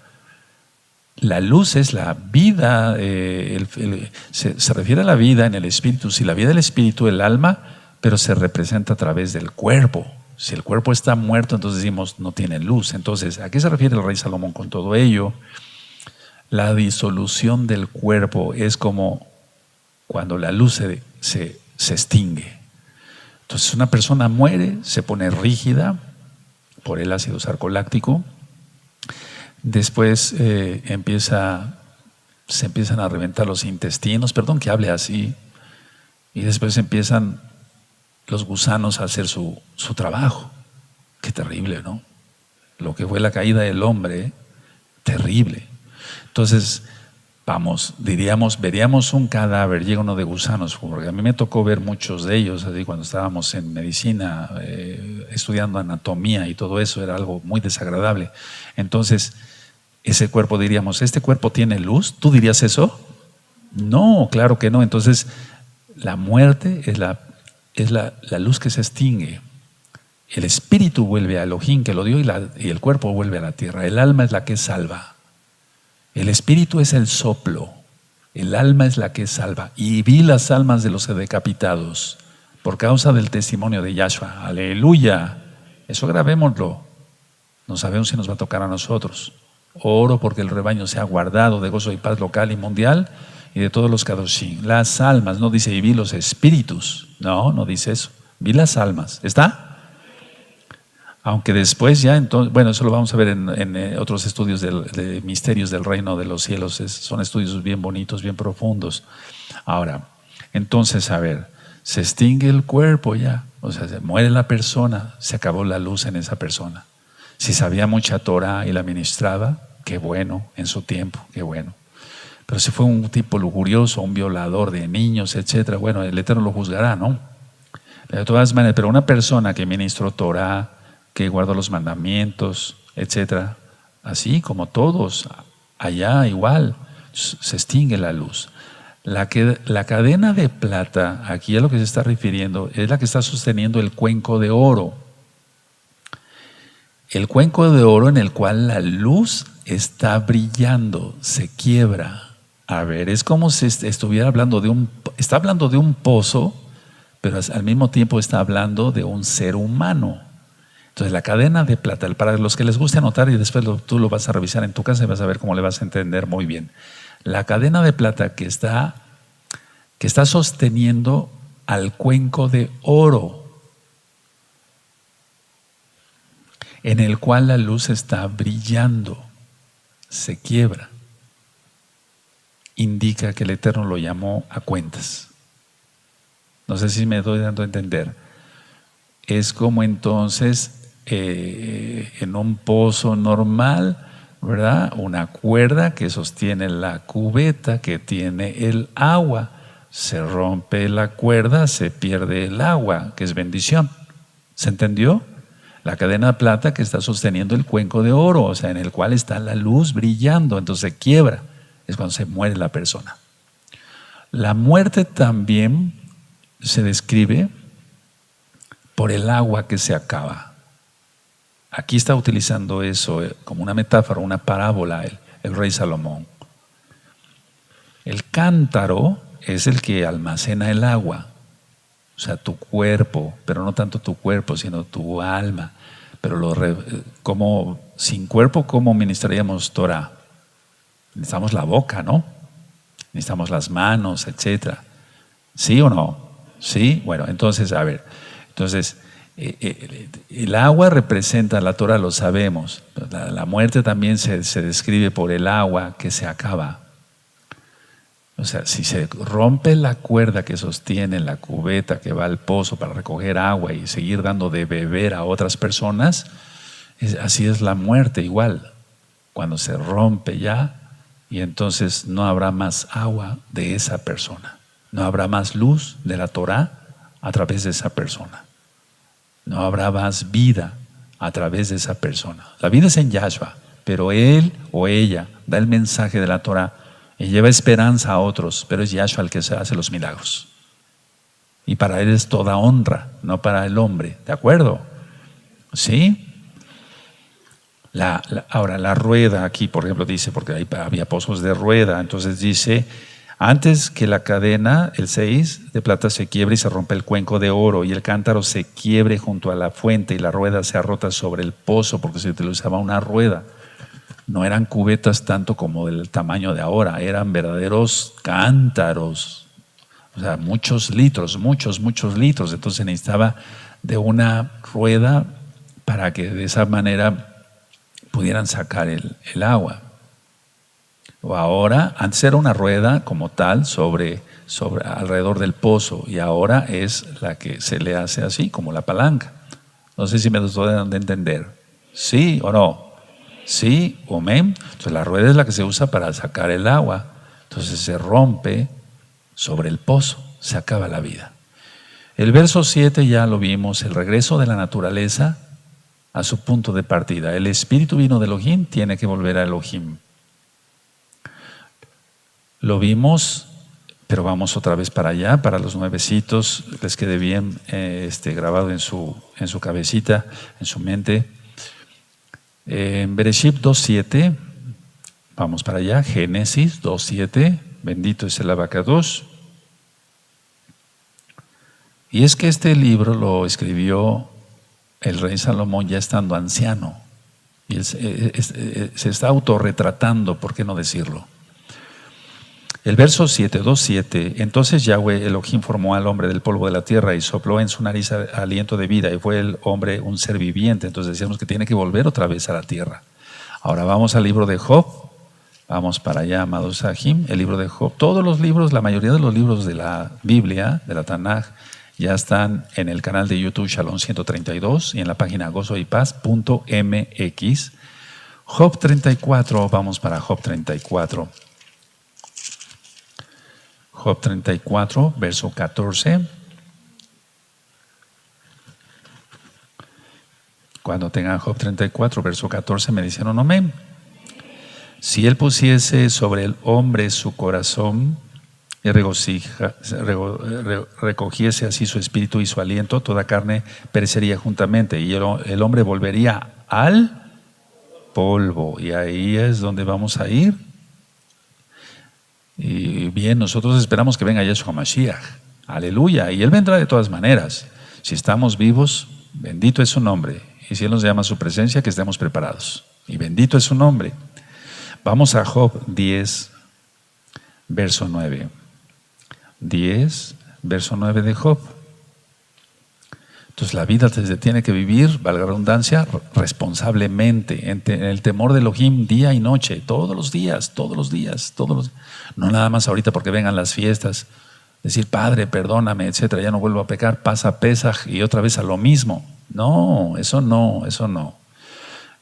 Speaker 1: La luz es la vida, se refiere a la vida en el espíritu, si la vida del espíritu, el alma, pero se representa a través del cuerpo. Si el cuerpo está muerto, entonces decimos no tiene luz. Entonces, ¿a qué se refiere el rey Salomón con todo ello? La disolución del cuerpo es como cuando la luz se extingue. Entonces una persona muere, se pone rígida por el ácido sarcoláctico Después se empiezan a reventar los intestinos, perdón que hable así, y después empiezan los gusanos a hacer su trabajo. Qué terrible, ¿no? Lo que fue la caída del hombre, terrible. Entonces, veríamos un cadáver lleno de gusanos, porque a mí me tocó ver muchos de ellos, así cuando estábamos en medicina, estudiando anatomía y todo eso, era algo muy desagradable. Entonces, ese cuerpo diríamos, ¿este cuerpo tiene luz? ¿Tú dirías eso? No, claro que no. Entonces, la muerte es la luz que se extingue. El espíritu vuelve a Elohim que lo dio y el cuerpo vuelve a la tierra. El alma es la que salva. El espíritu es el soplo. El alma es la que salva. Y vi las almas de los decapitados por causa del testimonio de Yahshua. Aleluya. Eso grabémoslo. No sabemos si nos va a tocar a nosotros. Oro porque el rebaño sea guardado de gozo y paz local y mundial y de todos los kadoshim. Las almas, no dice y vi los espíritus. No dice eso. Vi las almas. ¿Está? Aunque después ya, entonces, bueno, eso lo vamos a ver en otros estudios de misterios del reino de los cielos. Son estudios bien bonitos, bien profundos. Ahora, entonces, a ver, se extingue el cuerpo ya, o sea, se muere la persona, se acabó la luz en esa persona. Si sabía mucha Torah y la ministraba, qué bueno, en su tiempo, qué bueno. Pero si fue un tipo lujurioso, un violador de niños, etcétera, bueno, el Eterno lo juzgará, ¿no? De todas maneras, pero una persona que ministró Torah, que guardó los mandamientos, etcétera, así como todos, allá igual, se extingue la luz. La cadena de plata, aquí a lo que se está refiriendo, es la que está sosteniendo el cuenco de oro. El cuenco de oro en el cual la luz está brillando, se quiebra. A ver, es como si estuviera hablando está hablando de un pozo, pero al mismo tiempo está hablando de un ser humano. Entonces la cadena de plata, para los que les guste anotar y después tú lo vas a revisar en tu casa y vas a ver cómo le vas a entender muy bien. La cadena de plata que está sosteniendo al cuenco de oro, en el cual la luz está brillando, se quiebra, indica que el Eterno lo llamó a cuentas. No sé si me doy dando a entender. Es como entonces en un pozo normal, ¿verdad? Una cuerda que sostiene la cubeta que tiene el agua. Se rompe la cuerda, se pierde el agua, que es bendición. ¿Se entendió? La cadena de plata que está sosteniendo el cuenco de oro, o sea, en el cual está la luz brillando, entonces se quiebra. Es cuando se muere la persona. La muerte también se describe por el agua que se acaba. Aquí está utilizando eso como una metáfora, una parábola, el rey Salomón. El cántaro es el que almacena el agua, o sea, tu cuerpo, pero no tanto tu cuerpo, sino tu alma. Pero sin cuerpo, ¿cómo ministraríamos Torah? Necesitamos la boca, ¿no? Necesitamos las manos, etcétera. ¿Sí o no? Sí, bueno, entonces, a ver, el agua representa la Torah, lo sabemos. La muerte también se describe por el agua que se acaba. O sea, si se rompe la cuerda que sostiene la cubeta que va al pozo para recoger agua y seguir dando de beber a otras personas, así es la muerte igual. Cuando se rompe ya, y entonces no habrá más agua de esa persona. No habrá más luz de la Torah a través de esa persona. No habrá más vida a través de esa persona. La vida es en Yahshua, pero él o ella da el mensaje de la Torah y lleva esperanza a otros, pero es Yahshua el que se hace los milagros. Y para él es toda honra, no para el hombre. ¿De acuerdo? ¿Sí? Ahora, la rueda aquí, por ejemplo, dice, porque ahí había pozos de rueda, entonces dice, antes que la cadena, el 6 de plata se quiebre y se rompe el cuenco de oro y el cántaro se quiebre junto a la fuente y la rueda sea rota sobre el pozo, porque se utilizaba una rueda. No eran cubetas tanto como del tamaño de ahora, eran verdaderos cántaros, o sea, muchos litros, muchos litros. Entonces necesitaba de una rueda para que de esa manera pudieran sacar el agua. O ahora, antes era una rueda como tal sobre alrededor del pozo, y ahora es la que se le hace así, como la palanca. No sé si me lo estoy dando a entender. ¿Sí o no? Sí o amén. Entonces la rueda es la que se usa para sacar el agua. Entonces se rompe sobre el pozo, se acaba la vida. El verso 7 ya lo vimos, el regreso de la naturaleza a su punto de partida. El espíritu vino de Elohim, tiene que volver a Elohim. Lo vimos, pero vamos otra vez para allá, para los nuevecitos, les quede bien grabado en su cabecita, en su mente. En Bereshit 2.7, vamos para allá, Génesis 2.7, bendito es el Abacados. Y es que este libro lo escribió el rey Salomón ya estando anciano, y él se está autorretratando, ¿por qué no decirlo? El verso 7, 2.7, entonces Yahweh Elohim formó al hombre del polvo de la tierra y sopló en su nariz aliento de vida, y fue el hombre un ser viviente. Entonces decíamos que tiene que volver otra vez a la tierra. Ahora vamos al libro de Job, vamos para allá, amados Sahim, el libro de Job. Todos los libros, la mayoría de los libros de la Biblia, de la Tanaj, ya están en el canal de YouTube Shalom 132 y en la página gozoypaz.mx. Job 34, vamos para Job 34. Job 34, verso 14. Cuando tengan Job 34, verso 14, me dijeron amén. Si él pusiese sobre el hombre su corazón y recogiese así su espíritu y su aliento, toda carne perecería juntamente, y el hombre volvería al polvo. Y ahí es donde vamos a ir. Y bien, nosotros esperamos que venga Yeshua Mashiach, aleluya, y Él vendrá de todas maneras. Si estamos vivos, bendito es su nombre, y si Él nos llama a su presencia, que estemos preparados, y bendito es su nombre. Vamos a Job 10, verso 9. 10, verso 9 de Job. Entonces la vida se tiene que vivir, valga la redundancia, responsablemente, en el temor de Elohim día y noche, todos los días, no nada más ahorita porque vengan las fiestas, decir Padre, perdóname, etcétera, ya no vuelvo a pecar, pasa Pesaj y otra vez a lo mismo. No, eso no.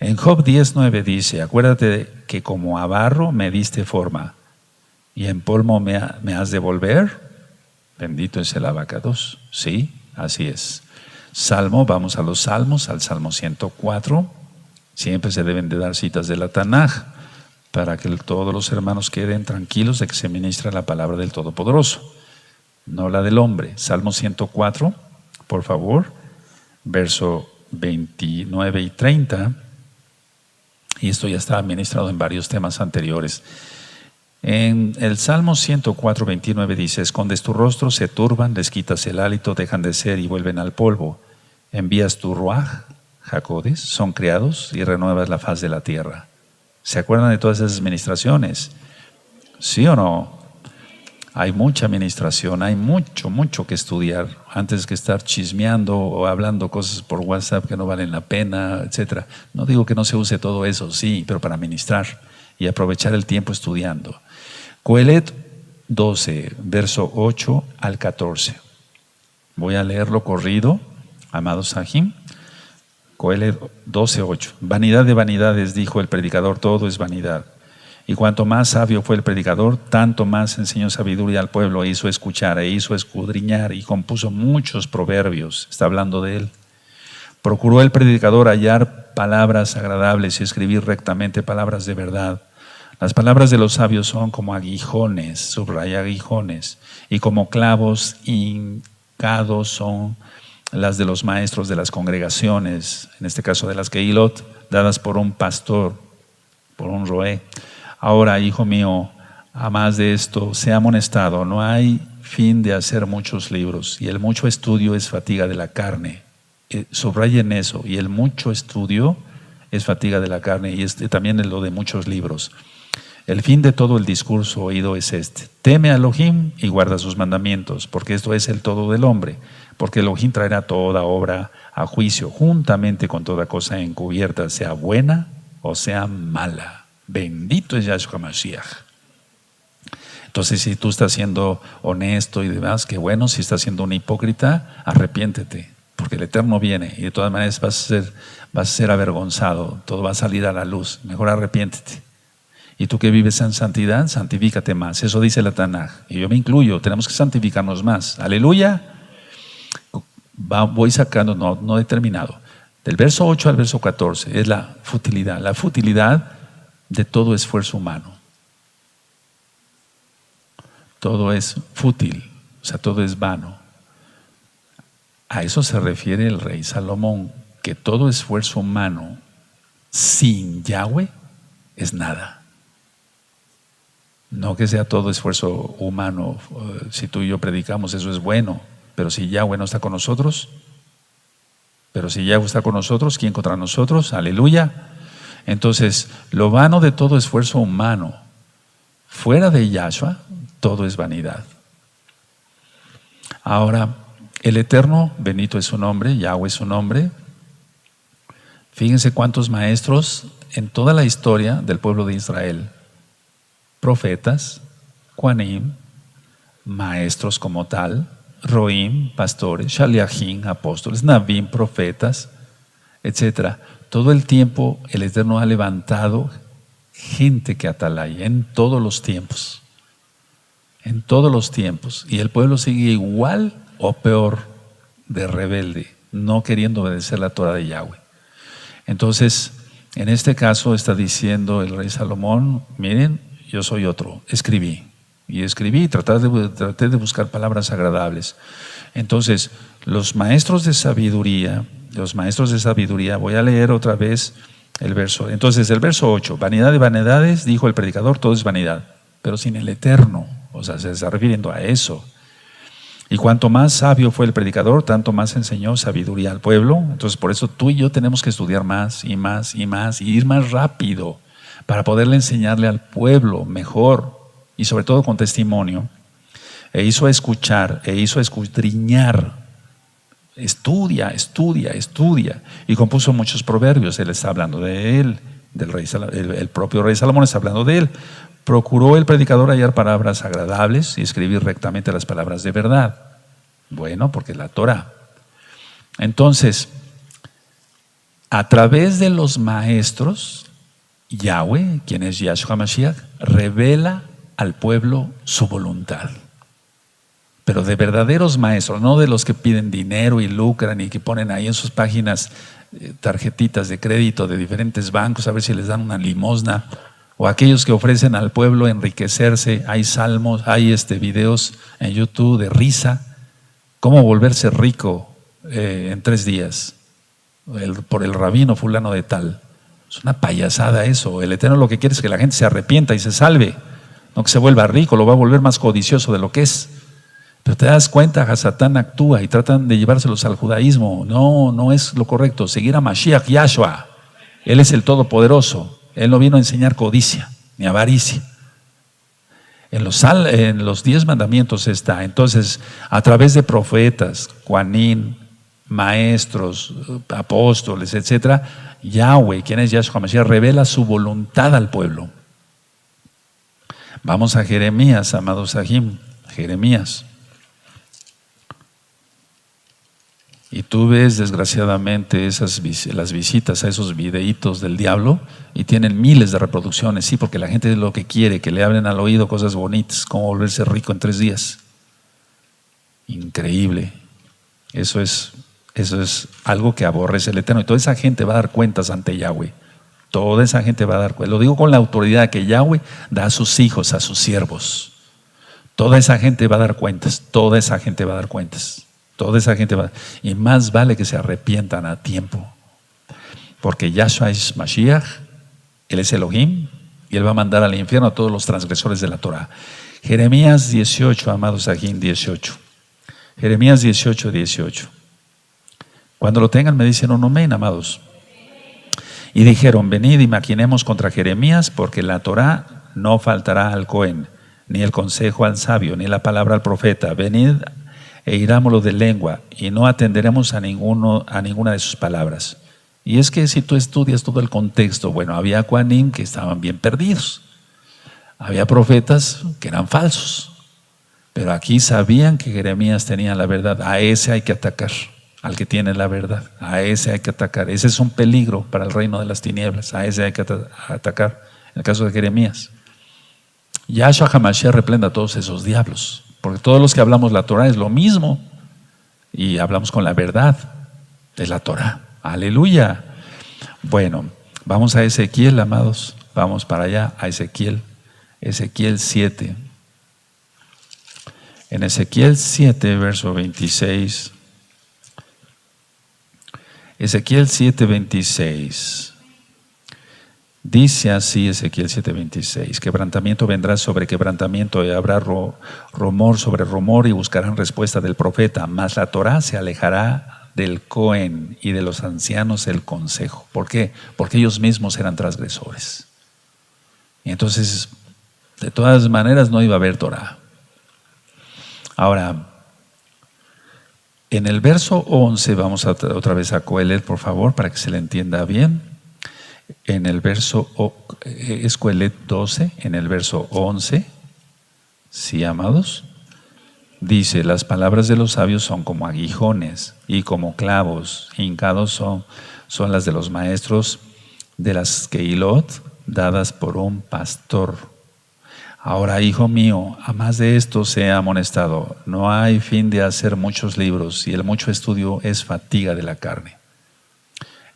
Speaker 1: En Job 10:9 dice, acuérdate que como a barro me diste forma y en polvo me has de volver, bendito es el Abacados. Sí, así es. Salmo, vamos a los salmos, al Salmo 104. Siempre se deben de dar citas de la Tanaj para que todos los hermanos queden tranquilos de que se ministra la palabra del Todopoderoso, no la del hombre. Salmo 104, por favor, verso 29 y 30. Y esto ya está ministrado en varios temas anteriores. En el Salmo 104, 29 dice, escondes tu rostro, se turban, les quitas el hálito, dejan de ser y vuelven al polvo. Envías tu ruaj, Jacodes, son criados y renuevas la faz de la tierra. ¿Se acuerdan de todas esas ministraciones? ¿Sí o no? Hay mucha administración, hay mucho que estudiar antes que estar chismeando o hablando cosas por WhatsApp que no valen la pena, etcétera. No digo que no se use todo eso, sí, pero para ministrar y aprovechar el tiempo estudiando. Coelet 12, verso 8 al 14. Voy a leerlo corrido, amados Sahim. Coelet 12, 8. Vanidad de vanidades, dijo el predicador, todo es vanidad. Y cuanto más sabio fue el predicador, tanto más enseñó sabiduría al pueblo, e hizo escuchar, e hizo escudriñar, y compuso muchos proverbios. Está hablando de él. Procuró el predicador hallar palabras agradables y escribir rectamente palabras de verdad. Las palabras de los sabios son como aguijones, subraya aguijones, y como clavos hincados son las de los maestros de las congregaciones, en este caso de las Keilot, dadas por un pastor, por un roé. Ahora, hijo mío, a más de esto, sea amonestado, no hay fin de hacer muchos libros, y el mucho estudio es fatiga de la carne. Subrayen eso, y el mucho estudio es fatiga de la carne, y también es lo de muchos libros. El fin de todo el discurso oído es este: teme a Elohim y guarda sus mandamientos, porque esto es el todo del hombre, porque Elohim traerá toda obra a juicio, juntamente con toda cosa encubierta, sea buena o sea mala. Bendito es Yahshua Mashiach. Entonces, si tú estás siendo honesto y demás, qué bueno. Si estás siendo un hipócrita, arrepiéntete, porque el Eterno viene y de todas maneras vas a ser avergonzado, todo va a salir a la luz. Mejor arrepiéntete. Y tú que vives en santidad, santifícate más. Eso dice la Tanaj. Y yo me incluyo, tenemos que santificarnos más. Aleluya. Voy sacando, no he terminado. Del verso 8 al verso 14 es la futilidad. La futilidad de todo esfuerzo humano. Todo es fútil, o sea, todo es vano. A eso se refiere el rey Salomón, que todo esfuerzo humano sin Yahweh es nada. No que sea todo esfuerzo humano, si tú y yo predicamos, eso es bueno, pero si Yahweh no está con nosotros, ¿quién contra nosotros? Aleluya. Entonces, lo vano de todo esfuerzo humano, fuera de Yahshua, todo es vanidad. Ahora, el Eterno, bendito es su nombre, Yahweh es su nombre. Fíjense cuántos maestros en toda la historia del pueblo de Israel, profetas, Kohanim, maestros como tal, Roim, pastores, Shaliachim, apóstoles, Nabim, profetas, etc. Todo el tiempo el Eterno ha levantado gente que atalaya en todos los tiempos. En todos los tiempos. Y el pueblo sigue igual o peor de rebelde, no queriendo obedecer la Torah de Yahweh. Entonces, en este caso está diciendo el rey Salomón, miren, yo soy otro, escribí y traté de buscar palabras agradables. Entonces, los maestros de sabiduría, voy a leer otra vez el verso. Entonces, el verso 8, vanidad de vanidades, dijo el predicador, todo es vanidad, pero sin el Eterno, o sea, se está refiriendo a eso. Y cuanto más sabio fue el predicador, tanto más enseñó sabiduría al pueblo. Entonces, por eso tú y yo tenemos que estudiar más y más y más y ir más rápido para poderle enseñarle al pueblo mejor y sobre todo con testimonio. E hizo escuchar, e hizo escudriñar. Estudia. Y compuso muchos proverbios. Él está hablando de él, del rey, el propio rey Salomón está hablando de él. Procuró el predicador hallar palabras agradables y escribir rectamente las palabras de verdad. Bueno, porque es la Torah. Entonces, a través de los maestros, Yahweh, quien es Yahshua Mashiach, revela al pueblo su voluntad. Pero de verdaderos maestros, no de los que piden dinero y lucran y que ponen ahí en sus páginas tarjetitas de crédito de diferentes bancos a ver si les dan una limosna, o aquellos que ofrecen al pueblo enriquecerse. Hay salmos, hay videos en YouTube de risa, cómo volverse rico en 3 días por el rabino fulano de tal. Es una payasada eso. El Eterno lo que quiere es que la gente se arrepienta y se salve, no que se vuelva rico, lo va a volver más codicioso de lo que es. Pero te das cuenta, Satán actúa y tratan de llevárselos al judaísmo. No es lo correcto. Seguir a Mashiach Yahshua. Él es el Todopoderoso. Él no vino a enseñar codicia ni avaricia. En los 10 mandamientos está. Entonces, a través de profetas, Kohanim, maestros, apóstoles, etcétera, Yahweh, quien es Yahshua Mashiach, revela su voluntad al pueblo. Vamos a Jeremías, amados Sahim, Jeremías. Y tú ves desgraciadamente las visitas a esos videitos del diablo y tienen miles de reproducciones, sí, porque la gente es lo que quiere, que le hablen al oído cosas bonitas, como volverse rico en 3 días. Increíble. Eso es algo que aborrece el Eterno. Y toda esa gente va a dar cuentas ante Yahweh. Toda esa gente va a dar cuentas. Lo digo con la autoridad que Yahweh da a sus hijos, a sus siervos. Toda esa gente va a dar cuentas. Toda esa gente va a dar cuentas. Toda esa gente va. Y más vale que se arrepientan a tiempo. Porque Yahshua es Mashiach, Él es Elohim, y Él va a mandar al infierno a todos los transgresores de la Torah. Jeremías 18, amados Sahim, 18. Jeremías 18, 18. Cuando lo tengan me dicen un amén, amados. Y dijeron, venid y maquinemos contra Jeremías, porque la Torah no faltará al Cohen, ni el consejo al sabio, ni la palabra al profeta. Venid e irámoslo de lengua, y no atenderemos a ninguna de sus palabras. Y es que si tú estudias todo el contexto, bueno, había Kohanim que estaban bien perdidos, había profetas que eran falsos, pero aquí sabían que Jeremías tenía la verdad. A ese hay que atacar, al que tiene la verdad, a ese hay que atacar. Ese es un peligro para el reino de las tinieblas, a ese hay que atacar. En el caso de Jeremías, Yahshua HaMashiach reprenda a todos esos diablos, porque todos los que hablamos la Torah es lo mismo y hablamos con la verdad de la Torah. Aleluya. Bueno, vamos a Ezequiel, amados, vamos para allá, a Ezequiel 7. En Ezequiel 7, verso 26. Ezequiel 7, 26. Dice así Ezequiel 7:26: quebrantamiento vendrá sobre quebrantamiento y habrá rumor sobre rumor y buscarán respuesta del profeta, mas la Torá se alejará del Cohen y de los ancianos el consejo. ¿Por qué? Porque ellos mismos eran transgresores. Y entonces, de todas maneras, no iba a haber Torá. Ahora, en el verso 11, vamos otra vez a Coelet, por favor, para que se le entienda bien. En el verso, es Coelet 12, en el verso 11, sí, amados, dice: las palabras de los sabios son como aguijones y como clavos hincados son las de los maestros de las Keilot dadas por un pastor. Ahora, hijo mío, a más de esto sea amonestado, no hay fin de hacer muchos libros y el mucho estudio es fatiga de la carne.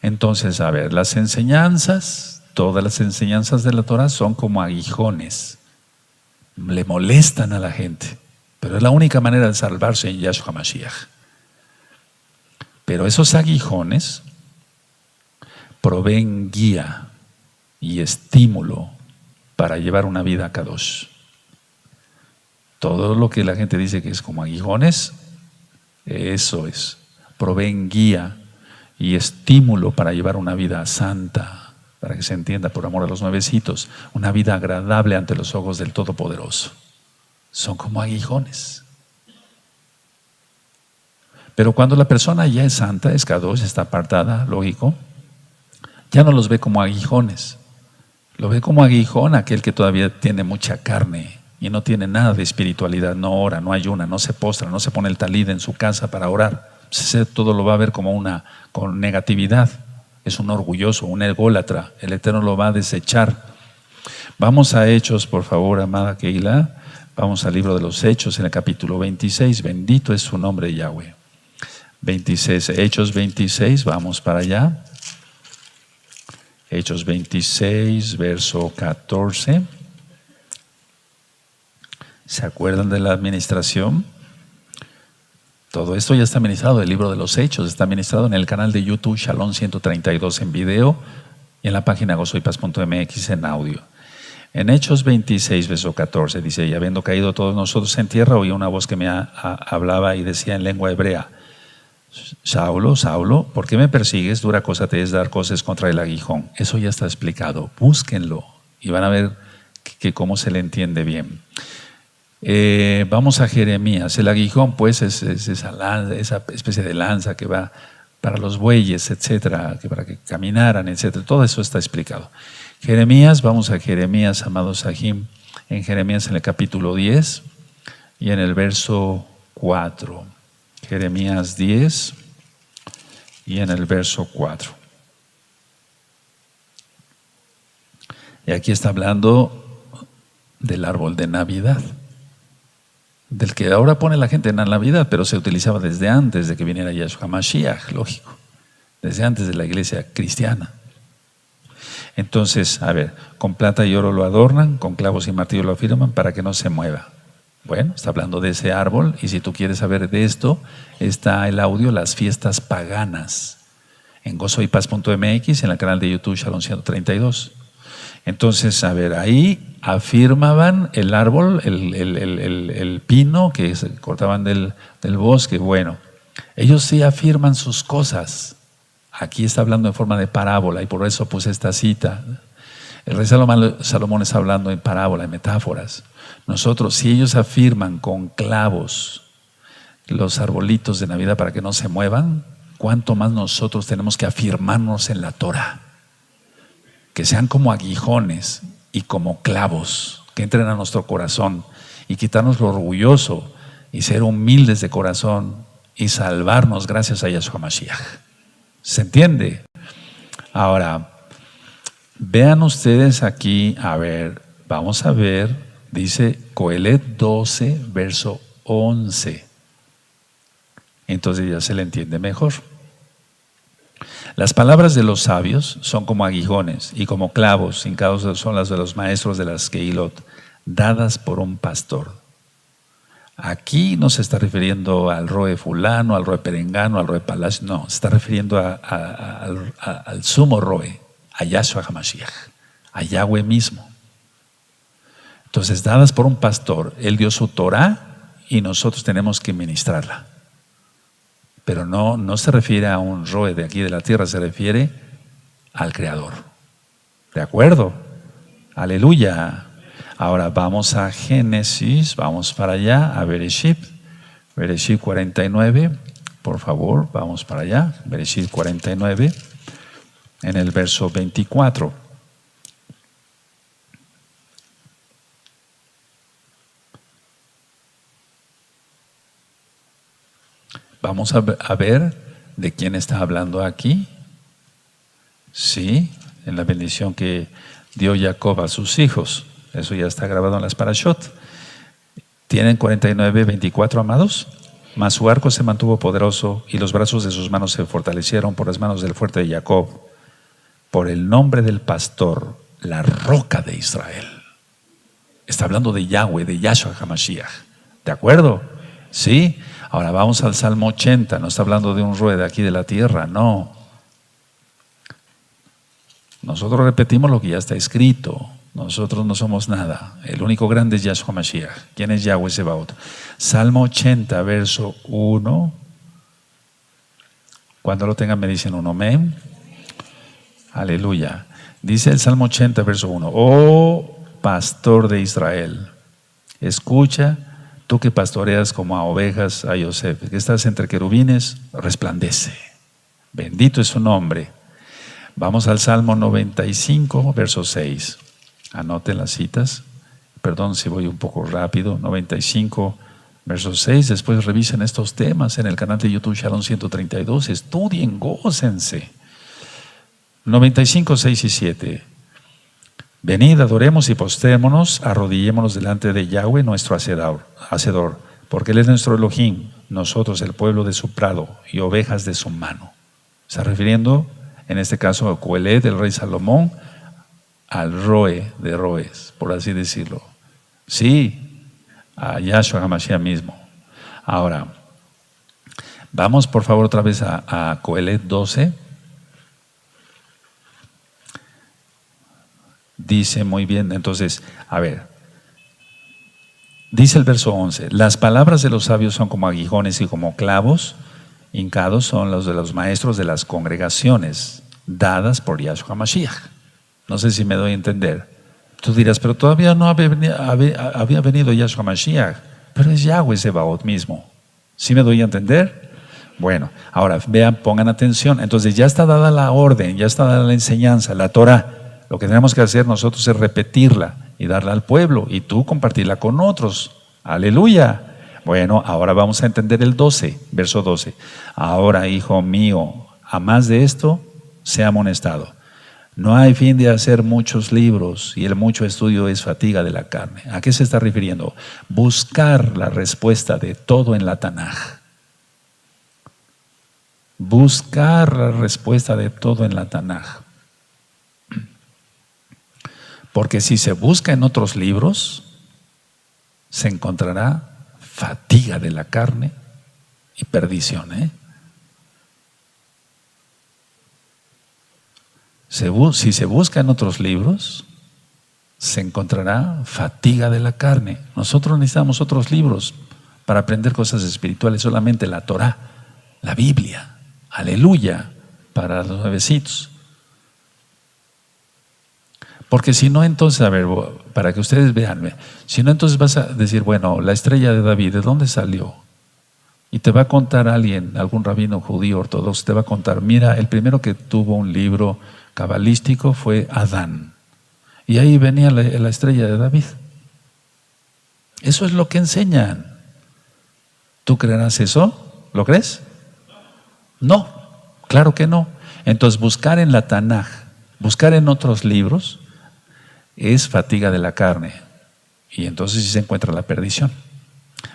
Speaker 1: Entonces, a ver, las enseñanzas, todas las enseñanzas de la Torah son como aguijones, le molestan a la gente, pero es la única manera de salvarse en Yahshua HaMashiach. Pero esos aguijones proveen guía y estímulo para llevar una vida kadosh. Todo lo que la gente dice que es como aguijones, eso es, proveen guía y estímulo para llevar una vida santa, para que se entienda, por amor a los nuevecitos, una vida agradable ante los ojos del Todopoderoso. Son como aguijones. Pero cuando la persona ya es santa, es kadosh, está apartada, lógico, ya no los ve como aguijones. Lo ve como aguijón aquel que todavía tiene mucha carne y no tiene nada de espiritualidad, no ora, no ayuna, no se postra, no se pone el talid en su casa para orar. Todo lo va a ver como con negatividad. Es un orgulloso, un ególatra. El Eterno lo va a desechar. Vamos a Hechos, por favor, amada Keila. Vamos al libro de los Hechos en el capítulo 26. Bendito es su nombre, Yahweh. 26, Hechos 26, vamos para allá. Hechos 26, verso 14. ¿Se acuerdan de la administración? Todo esto ya está ministrado, el libro de los Hechos está ministrado en el canal de YouTube Shalom 132 en video y en la página gozoypaz.mx en audio. En Hechos 26, verso 14 dice: y habiendo caído todos nosotros en tierra, oí una voz que me hablaba y decía en lengua hebrea: Saulo, Saulo, ¿por qué me persigues? Dura cosa te es dar cosas contra el aguijón. Eso ya está explicado, búsquenlo y van a ver que cómo se le entiende bien. Vamos a Jeremías. El aguijón, pues, es esa lanza, esa especie de lanza que va para los bueyes, etcétera, que para que caminaran, etcétera. Todo eso está explicado. Jeremías, vamos a Jeremías, amados Sahim, en Jeremías en el capítulo 10 y en el verso 4. Jeremías 10 y en el verso 4. Y aquí está hablando del árbol de Navidad, del que ahora pone la gente en la Navidad, pero se utilizaba desde antes de que viniera Yahshua HaMashiach, lógico, desde antes de la iglesia cristiana. Entonces, a ver, con plata y oro lo adornan, con clavos y martillo lo afirman para que no se mueva. Bueno, está hablando de ese árbol, y si tú quieres saber de esto, está el audio Las fiestas paganas en gozoypaz.mx, en el canal de YouTube Shalom 132. Entonces, a ver, ahí afirmaban el árbol, el pino que se cortaban del bosque. Bueno, ellos sí afirman sus cosas. Aquí está hablando en forma de parábola y por eso puse esta cita. El rey Salomón está hablando en parábola, en metáforas. Nosotros, si ellos afirman con clavos los arbolitos de Navidad para que no se muevan, cuánto más nosotros tenemos que afirmarnos en la Torah. Que sean como aguijones y como clavos, que entren a nuestro corazón y quitarnos lo orgulloso y ser humildes de corazón y salvarnos gracias a Yahshua Mashiach. ¿Se entiende? Ahora, vean ustedes aquí, a ver, vamos a ver, dice Coelet 12, verso 11. Entonces ya se le entiende mejor. Las palabras de los sabios son como aguijones y como clavos hincados son las de los maestros de las Keilot, dadas por un pastor. Aquí no se está refiriendo al roe fulano, al roe perengano, al roe palacio, no, se está refiriendo al sumo roe, a Yahshua HaMashiach, a Yahweh mismo. Entonces, dadas por un pastor, Él dio su Torah y nosotros tenemos que ministrarla. Pero no se refiere a un roe de aquí de la tierra, se refiere al Creador. ¿De acuerdo? Aleluya. Ahora vamos a Génesis, vamos para allá, a Bereshit 49, por favor, vamos para allá, Bereshit 49, en el verso 24. Vamos a ver de quién está hablando aquí. Sí, en la bendición que dio Jacob a sus hijos. Eso ya está grabado en las parashot. ¿Tienen 49, 24, amados? Mas su arco se mantuvo poderoso y los brazos de sus manos se fortalecieron por las manos del fuerte de Jacob, por el nombre del pastor, la roca de Israel. Está hablando de Yahweh, de Yahshua HaMashiach. ¿De acuerdo? Sí. Ahora vamos al Salmo 80. No está hablando de un roe de aquí de la tierra, no. Nosotros repetimos lo que ya está escrito. Nosotros no somos nada. El único grande es Yahshua Mashiach. ¿Quién es Yahweh Sebaot? Salmo 80, verso 1. Cuando lo tengan me dicen un amén. Aleluya. Dice el Salmo 80, verso 1. Oh pastor de Israel, escucha, tú que pastoreas como a ovejas a Yosef, que estás entre querubines, resplandece. Bendito es su nombre. Vamos al Salmo 95, verso 6. Anoten las citas. Perdón si voy un poco rápido. 95, verso 6. Después revisen estos temas en el canal de YouTube Shalom 132. Estudien, gócense. 95, 6 y 7. Venid, adoremos y postrémonos, arrodillémonos delante de Yahweh, nuestro hacedor, porque Él es nuestro Elohim, nosotros el pueblo de su prado y ovejas de su mano. Está refiriendo, en este caso, a Coelet, del rey Salomón, al roe de roes, por así decirlo. Sí, a Yahshua HaMashiach mismo. Ahora, vamos por favor otra vez a Coelet 12. Dice muy bien, entonces, a ver, dice el verso 11, las palabras de los sabios son como aguijones y como clavos hincados son los de los maestros de las congregaciones dadas por Yahshua Mashiach. No sé si me doy a entender. Tú dirás, pero todavía no había venido Yahshua Mashiach, pero es Yahweh Sebaot mismo. ¿Sí me doy a entender? Bueno, ahora vean, pongan atención. Entonces ya está dada la orden, ya está dada la enseñanza, la Torah. Lo que tenemos que hacer nosotros es repetirla y darla al pueblo y tú compartirla con otros. Aleluya. Bueno, ahora vamos a entender el 12, verso 12. Ahora, hijo mío, a más de esto, sea amonestado. No hay fin de hacer muchos libros y el mucho estudio es fatiga de la carne. ¿A qué se está refiriendo? Buscar la respuesta de todo en la Tanaj. Buscar la respuesta de todo en la Tanaj. Porque si se busca en otros libros, se encontrará fatiga de la carne y perdición. Si se busca en otros libros, se encontrará fatiga de la carne. Nosotros necesitamos otros libros para aprender cosas espirituales, solamente la Torah, la Biblia. Aleluya, para los nuevecitos. Porque si no, entonces, a ver, para que ustedes vean, si no, entonces vas a decir, bueno, la estrella de David, ¿de dónde salió? Y te va a contar alguien, algún rabino judío ortodoxo, te va a contar, mira, el primero que tuvo un libro cabalístico fue Adán. Y ahí venía la estrella de David. Eso es lo que enseñan. ¿Tú creerás eso? ¿Lo crees? No, claro que no. Entonces buscar en la Tanaj, buscar en otros libros, es fatiga de la carne. Y entonces sí se encuentra la perdición.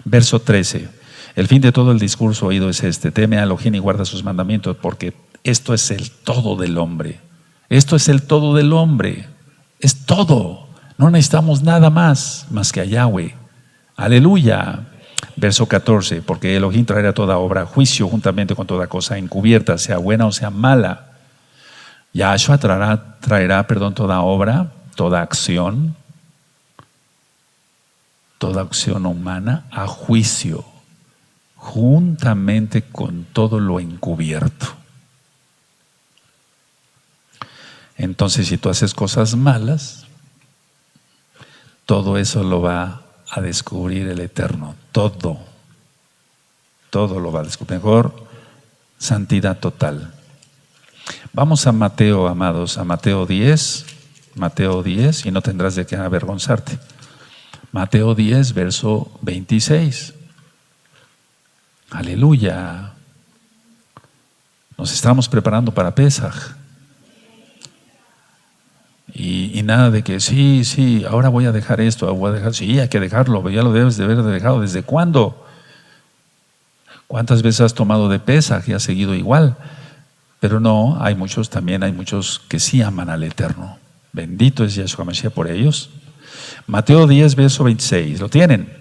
Speaker 1: Verso 13. El fin de todo el discurso oído es este: teme a Elohim y guarda sus mandamientos, porque esto es el todo del hombre. Esto es el todo del hombre. Es todo. No necesitamos nada más que a Yahweh. Aleluya. Verso 14. Porque Elohim traerá toda obra a juicio juntamente con toda cosa encubierta, sea buena o sea mala. Yahshua traerá toda obra, toda acción humana a juicio, juntamente con todo lo encubierto. Entonces, si tú haces cosas malas, todo eso lo va a descubrir el Eterno. Todo lo va a descubrir. Mejor, santidad total. Vamos a Mateo, amados, a Mateo 10, y no tendrás de qué avergonzarte. Mateo 10, verso 26. Aleluya. Nos estamos preparando para Pesaj. Y nada de que sí, ahora voy a dejar esto, voy a dejar, sí, hay que dejarlo, ya lo debes de haber dejado. ¿Desde cuándo? ¿Cuántas veces has tomado de Pesaj y has seguido igual? Pero no, hay muchos que sí aman al Eterno. Bendito es Yahshua Mashiach por ellos. Mateo 10, verso 26, ¿lo tienen?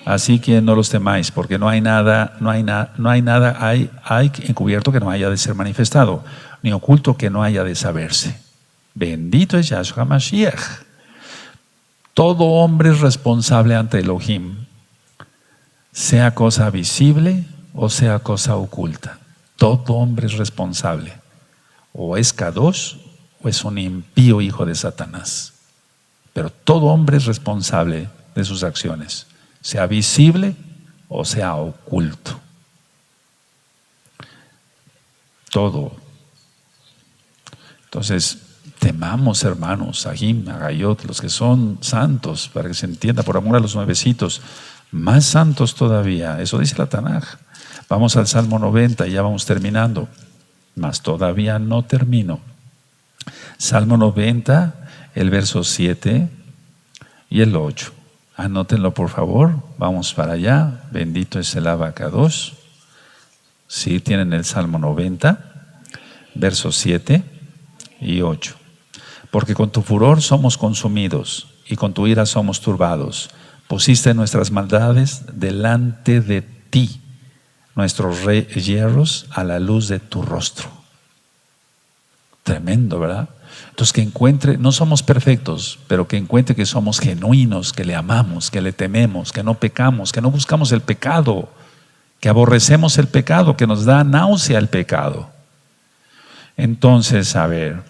Speaker 1: Así que no los temáis, porque no hay nada encubierto que no haya de ser manifestado, ni oculto que no haya de saberse. Bendito es Yahshua Mashiach. Todo hombre es responsable ante Elohim, sea cosa visible o sea cosa oculta. Todo hombre es responsable. O es Kadosh o es un impío hijo de Satanás. Pero todo hombre es responsable de sus acciones, sea visible o sea oculto. Todo. Entonces, temamos, hermanos, Ahim, Agayot, los que son santos, para que se entienda, por amor a los nuevecitos, más santos todavía. Eso dice la Tanaj. Vamos al Salmo 90 y ya vamos terminando. Mas todavía no termino. Salmo 90, el verso 7 y el 8. Anótenlo, por favor. Vamos para allá. Bendito es el Abacados. Sí, tienen el Salmo 90, versos 7 y 8. Porque con tu furor somos consumidos y con tu ira somos turbados. Pusiste nuestras maldades delante de ti, nuestros hierros a la luz de tu rostro. Tremendo, ¿verdad? Entonces, que encuentre, no somos perfectos, pero que encuentre que somos genuinos, que le amamos, que le tememos, que no pecamos, que no buscamos el pecado, que aborrecemos el pecado, que nos da náusea el pecado. Entonces, a ver,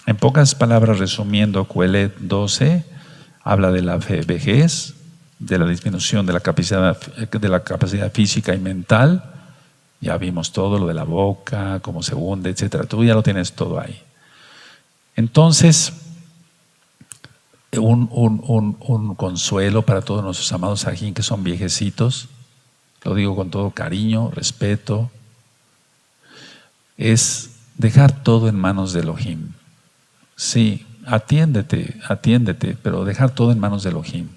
Speaker 1: en pocas palabras, resumiendo, Coelet 12 habla de la vejez, de la disminución de la capacidad física y mental. Ya vimos todo lo de la boca, cómo se hunde, etcétera. Tú ya lo tienes todo ahí. Entonces, un consuelo para todos nuestros amados ajín que son viejecitos, lo digo con todo cariño, respeto, es dejar todo en manos de Elohim. Sí, atiéndete, pero dejar todo en manos de Elohim.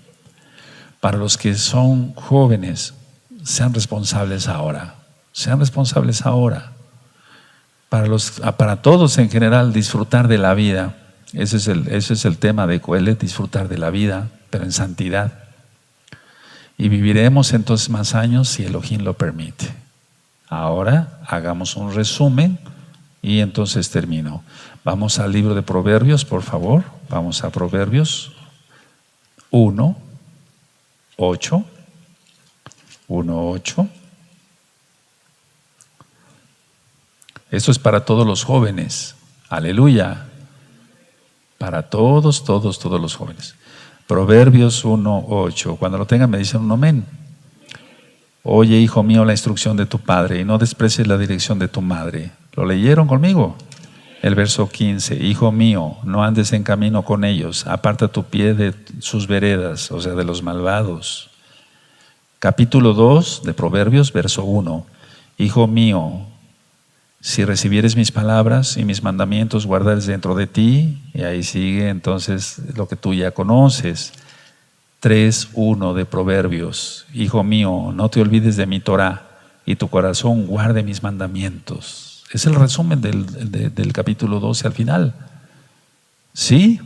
Speaker 1: Para los que son jóvenes, sean responsables ahora. Para todos en general, disfrutar de la vida. Ese es el tema de Coelet, disfrutar de la vida, pero en santidad. Y viviremos entonces más años si Elohim lo permite. Ahora hagamos un resumen y entonces termino. Vamos al libro de Proverbios, por favor. Vamos a Proverbios 1:8. Esto es para todos los jóvenes. Aleluya. Para todos los jóvenes. Proverbios 1:8. Cuando lo tengan me dicen un amén. Oye, hijo mío, la instrucción de tu padre y no desprecies la dirección de tu madre. ¿Lo leyeron conmigo? El verso 15, hijo mío, no andes en camino con ellos, aparta tu pie de sus veredas, o sea, de los malvados. Capítulo 2 de Proverbios, verso 1, hijo mío, si recibieres mis palabras y mis mandamientos, guardares dentro de ti, y ahí sigue entonces lo que tú ya conoces. 3:1 de Proverbios, hijo mío, no te olvides de mi Torá, y tu corazón guarde mis mandamientos. Es el resumen del capítulo 12 al final. ¿Sí?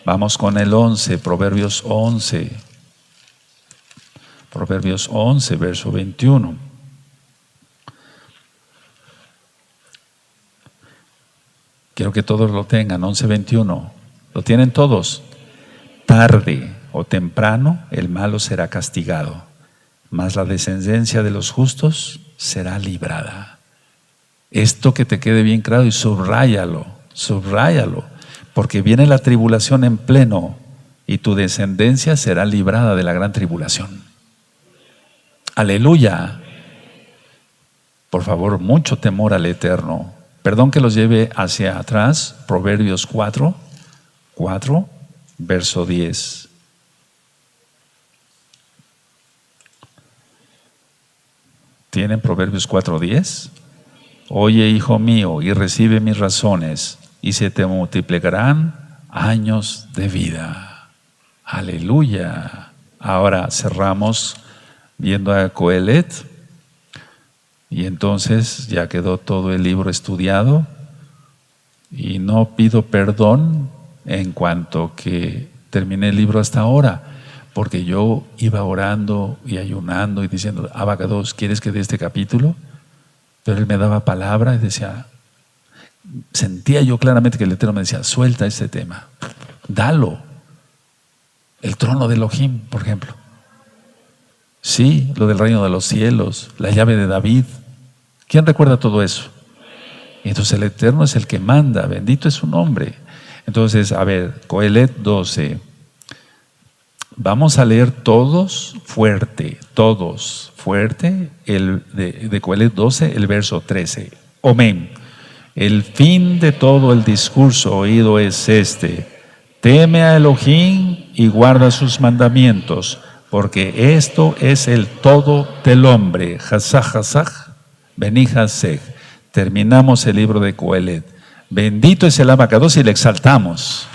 Speaker 1: Vamos con el 11, Proverbios 11. Proverbios 11, verso 21. Quiero que todos lo tengan, 11:21. ¿Lo tienen todos? Tarde o temprano el malo será castigado, mas la descendencia de los justos será librada. Esto que te quede bien claro y subráyalo, porque viene la tribulación en pleno y tu descendencia será librada de la gran tribulación. Aleluya. Por favor, mucho temor al Eterno. Perdón que los lleve hacia atrás. Proverbios 4, verso 10. ¿Tienen Proverbios 4:10? Oye, hijo mío, y recibe mis razones, y se te multiplicarán años de vida. Aleluya. Ahora cerramos viendo a Coelet, y entonces ya quedó todo el libro estudiado, y no pido perdón en cuanto que terminé el libro hasta ahora, porque yo iba orando y ayunando y diciendo, Abacados, ¿quieres que dé este capítulo? Pero él me daba palabra y decía, sentía yo claramente que el Eterno me decía, suelta este tema, dalo. El trono de Elohim, por ejemplo. Sí, lo del reino de los cielos, la llave de David. ¿Quién recuerda todo eso? Y entonces el Eterno es el que manda, bendito es su nombre. Entonces, a ver, Coelet 12. Vamos a leer todos fuerte, el de Coelet 12, el verso 13. Amén. El fin de todo el discurso oído es este: teme a Elohim y guarda sus mandamientos, porque esto es el todo del hombre. Hasaj, hasaj, bení hasej. Terminamos el libro de Coelet. Bendito es el Abacados y le exaltamos.